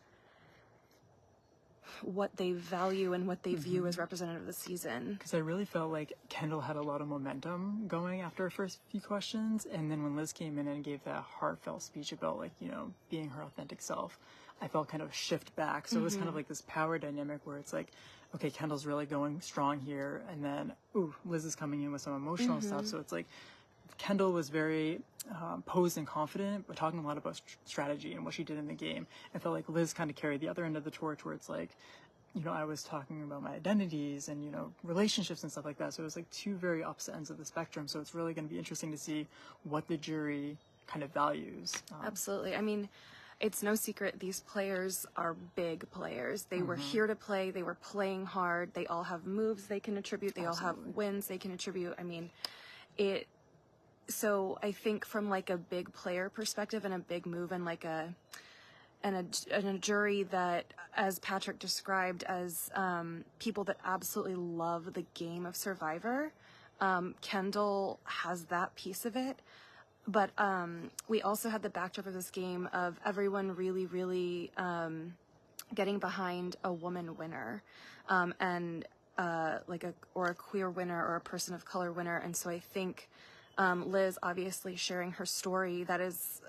what they value and what they view as representative of the season. Because I really felt like Kendall had a lot of momentum going after her first few questions, and then when Liz came in and gave that heartfelt speech about like, being her authentic self, I felt kind of shift back. So it was kind of like this power dynamic where it's like, okay, Kendall's really going strong here, and then, Liz is coming in with some emotional stuff. So it's like, Kendall was very posed and confident, but talking a lot about strategy and what she did in the game. I felt like Liz kind of carried the other end of the torch where it's like, I was talking about my identities and, relationships and stuff like that. So it was like two very opposite ends of the spectrum. So it's really going to be interesting to see what the jury kind of values. Absolutely. I mean, it's no secret these players are big players. They were here to play. They were playing hard. They all have moves they can attribute. They all have wins they can attribute. I mean, so I think from like a big player perspective and a big move and like a jury that, as Patrick described, as people that absolutely love the game of Survivor, Kendall has that piece of it. but we also had the backdrop of this game of everyone really, really getting behind a woman winner, and like a queer winner or a person of color winner. And so I think Liz obviously sharing her story, that is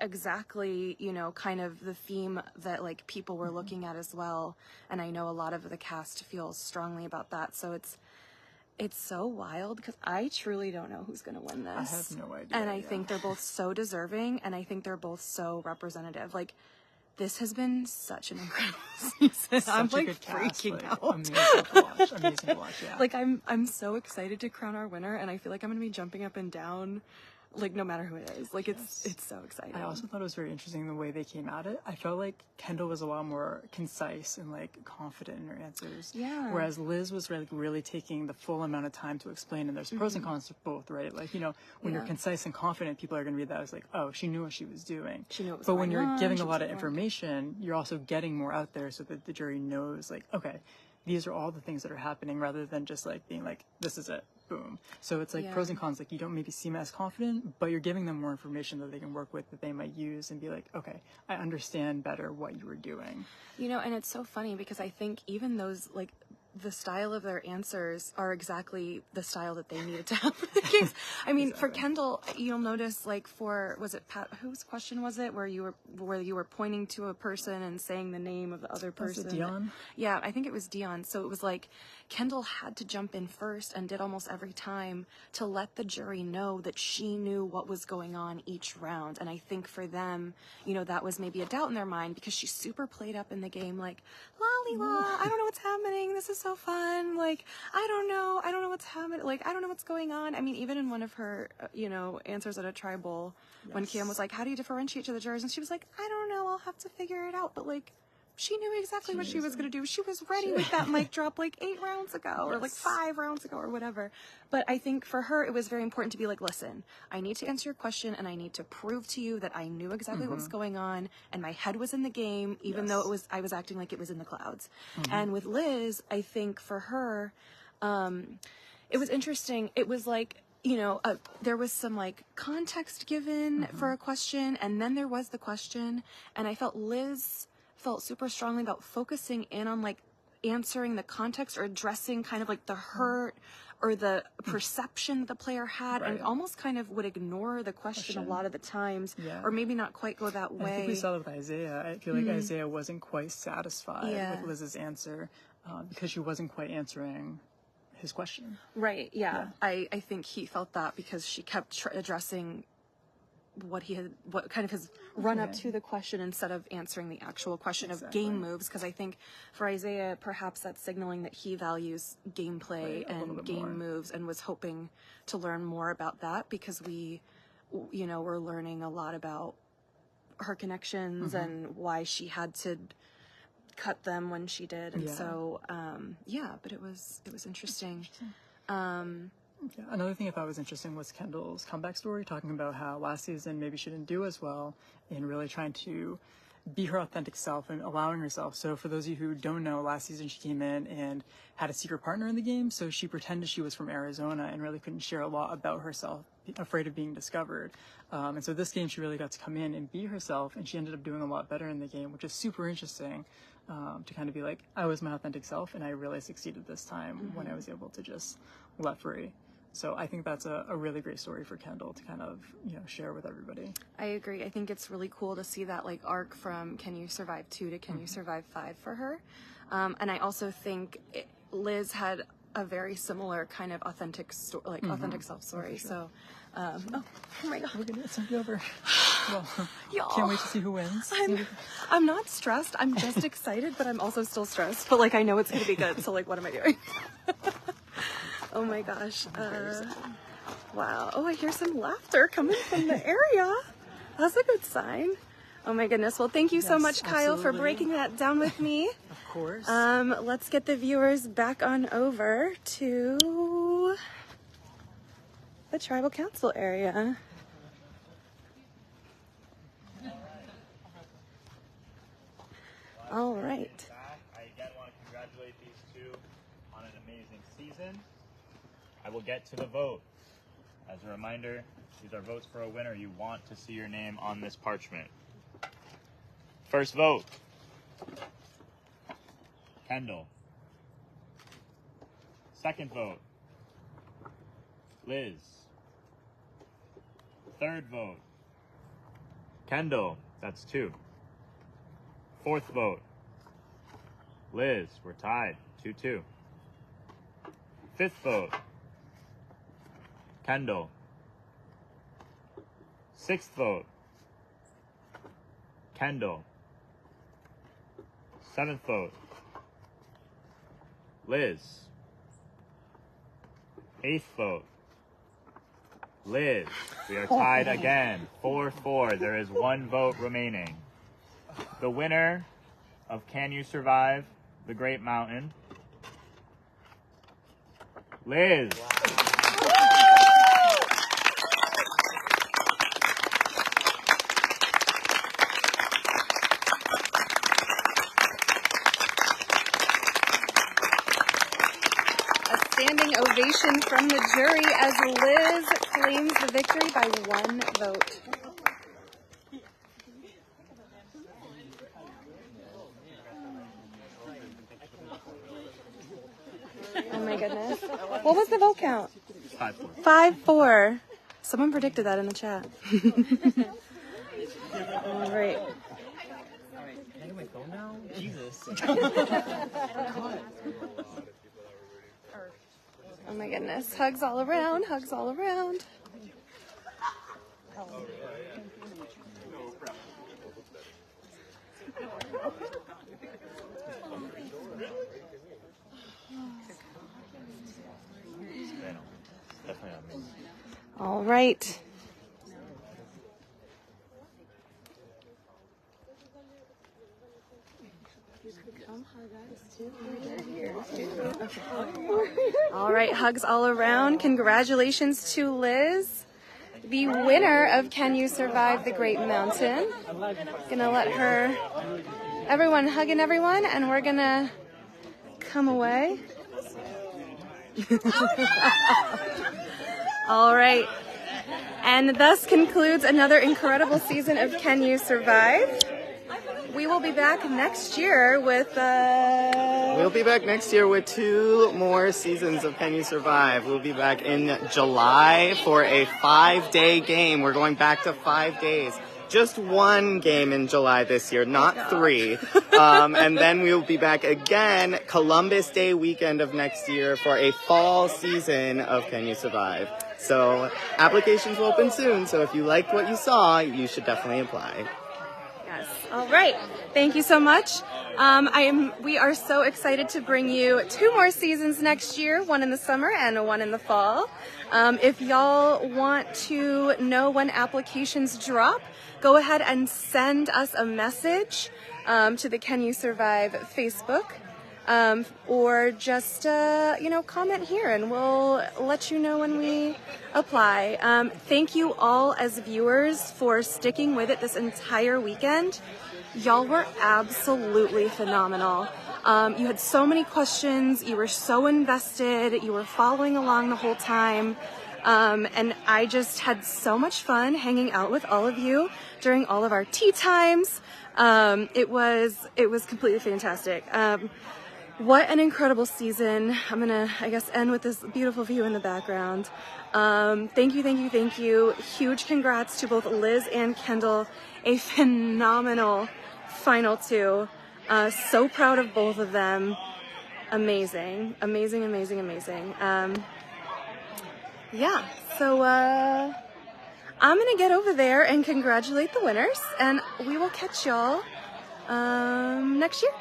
exactly, you know, kind of the theme that like people were looking at as well. And I know a lot of the cast feels strongly about that. So it's so wild because I truly don't know who's going to win this. I have no idea. And I think they're both so deserving, and I think they're both so representative. Like, this has been such an incredible season. Such I'm a like good cast, freaking like, out. amazing to watch. Amazing to watch, yeah. Like, I'm so excited to crown our winner, and I feel like I'm gonna be jumping up and down, like, no matter who it is. Like, it's so exciting. I also thought it was very interesting the way they came at it. I felt like Kendall was a lot more concise and like confident in her answers. Yeah. Whereas Liz was really taking the full amount of time to explain, and there's pros and cons to both, right? Like, you know, when you're concise and confident, people are going to read that as like, oh, she knew what she was doing. She knew what was But going when you're on, giving she a was lot of informed. information, you're also getting more out there so that the jury knows, like, okay, these are all the things that are happening, rather than just like being like, this is it. Boom. So it's like pros and cons. Like, you don't maybe seem as confident, but you're giving them more information that they can work with, that they might use and be like, okay, I understand better what you were doing. You know, and it's so funny because I think even those, like, the style of their answers are exactly the style that they needed to have for the games. I mean, for Kendall, you'll notice, like, was it Pat, whose question was it, where you were pointing to a person and saying the name of the other person? Was it Dion? Yeah, I think it was Dion. So it was like Kendall had to jump in first and did almost every time to let the jury know that she knew what was going on each round. And I think for them, you know, that was maybe a doubt in their mind because she's super played up in the game, like, la, I don't know what's happening. This is so fun. Like, I don't know what's happening. Like, I don't know what's going on. I mean, even in one of her, you know, answers at a tribal, when Cam was like, how do you differentiate to the jurors? And she was like, I don't know. I'll have to figure it out. But like, she knew exactly what she was going to do. She was ready with that mic drop like 8 rounds ago or like 5 rounds ago or whatever. But I think for her, it was very important to be like, listen, I need to answer your question and I need to prove to you that I knew exactly what was going on and my head was in the game, even though I was acting like it was in the clouds. And with Liz, I think for her, it was interesting. It was like, you know, there was some like context given for a question, and then there was the question, and I felt Liz felt super strongly about focusing in on like answering the context or addressing kind of like the hurt or the perception the player had, and almost kind of would ignore the question a lot of the times, or maybe not quite go that way. I think we saw that with Isaiah. I feel like Isaiah wasn't quite satisfied with Liz's answer because she wasn't quite answering his question. Right, yeah. I think he felt that because she kept addressing what kind of his run up to the question instead of answering the actual question of game moves, because I think for Isaiah, perhaps that's signaling that he values gameplay and game moves, and was hoping to learn more about that, because we, you know, we're learning a lot about her connections and why she had to cut them when she did. And so but it was interesting. Another thing I thought was interesting was Kendall's comeback story, talking about how last season maybe she didn't do as well in really trying to be her authentic self and allowing herself. So for those of you who don't know, last season she came in and had a secret partner in the game, so she pretended she was from Arizona and really couldn't share a lot about herself, afraid of being discovered. And so this game she really got to come in and be herself, and she ended up doing a lot better in the game, which is super interesting, to kind of be like, I was my authentic self and I really succeeded this time when I was able to just let free. So I think that's a really great story for Kendall to kind of, you know, share with everybody. I agree. I think it's really cool to see that like arc from Can You Survive 2 to Can You Survive 5 for her. And I also think Liz had a very similar kind of authentic authentic self story. Sure. So, oh my God. We're going to get somebody over. Well, y'all, can't wait to see who wins. I'm not stressed. I'm just excited, but I'm also still stressed. But like, I know it's going to be good. So like, what am I doing? Oh my gosh. Wow. Oh, I hear some laughter coming from the area. That's a good sign. Oh my goodness. Well, thank you so much, Kyle, for breaking that down with me. Of course. Let's get the viewers back on over to the tribal council area. All right. I again want to congratulate these two on an amazing season. I will get to the vote. As a reminder, these are votes for a winner. You want to see your name on this parchment. First vote, Kendall. Second vote, Liz. Third vote, Kendall. That's 2. Fourth vote, Liz. We're tied, 2-2. Fifth vote, Kendall. Sixth vote, Kendall. Seventh vote, Liz. Eighth vote, Liz. We are tied again, 4-4. There is 1 vote remaining. The winner of Can You Survive the Great Mountain, Liz. Standing ovation from the jury as Liz claims the victory by 1 vote. Oh my goodness. What was the vote count? 5-4. 5-4. Someone predicted that in the chat. All right. Can I get my phone now? Jesus. Oh my goodness. Hugs all around, hugs all around. All right. All right, hugs all around. Congratulations to Liz, the winner of Can You Survive the Great Mountain. Gonna let her, everyone hugging everyone, and we're gonna come away. All right. And thus concludes another incredible season of Can You Survive? We will be back next year with... We'll be back next year with 2 more seasons of Can You Survive. We'll be back in July for a 5-day game. We're going back to 5 days. Just 1 game in July this year, not 3. And then we'll be back again Columbus Day weekend of next year for a fall season of Can You Survive. So applications will open soon, so if you liked what you saw, you should definitely apply. Yes. All right. Thank you so much. We are so excited to bring you 2 more seasons next year, 1 in the summer and 1 in the fall. If y'all want to know when applications drop, go ahead and send us a message to the Can You Survive Facebook. Or just, comment here and we'll let you know when we apply. Thank you all as viewers for sticking with it this entire weekend. Y'all were absolutely phenomenal. You had so many questions, you were so invested, you were following along the whole time. And I just had so much fun hanging out with all of you during all of our tea times. It was completely fantastic. What an incredible season. I'm gonna, end with this beautiful view in the background. Thank you. Huge congrats to both Liz and Kendall. A phenomenal final 2. So proud of both of them. Amazing. Yeah, so I'm gonna get over there and congratulate the winners, and we will catch y'all next year.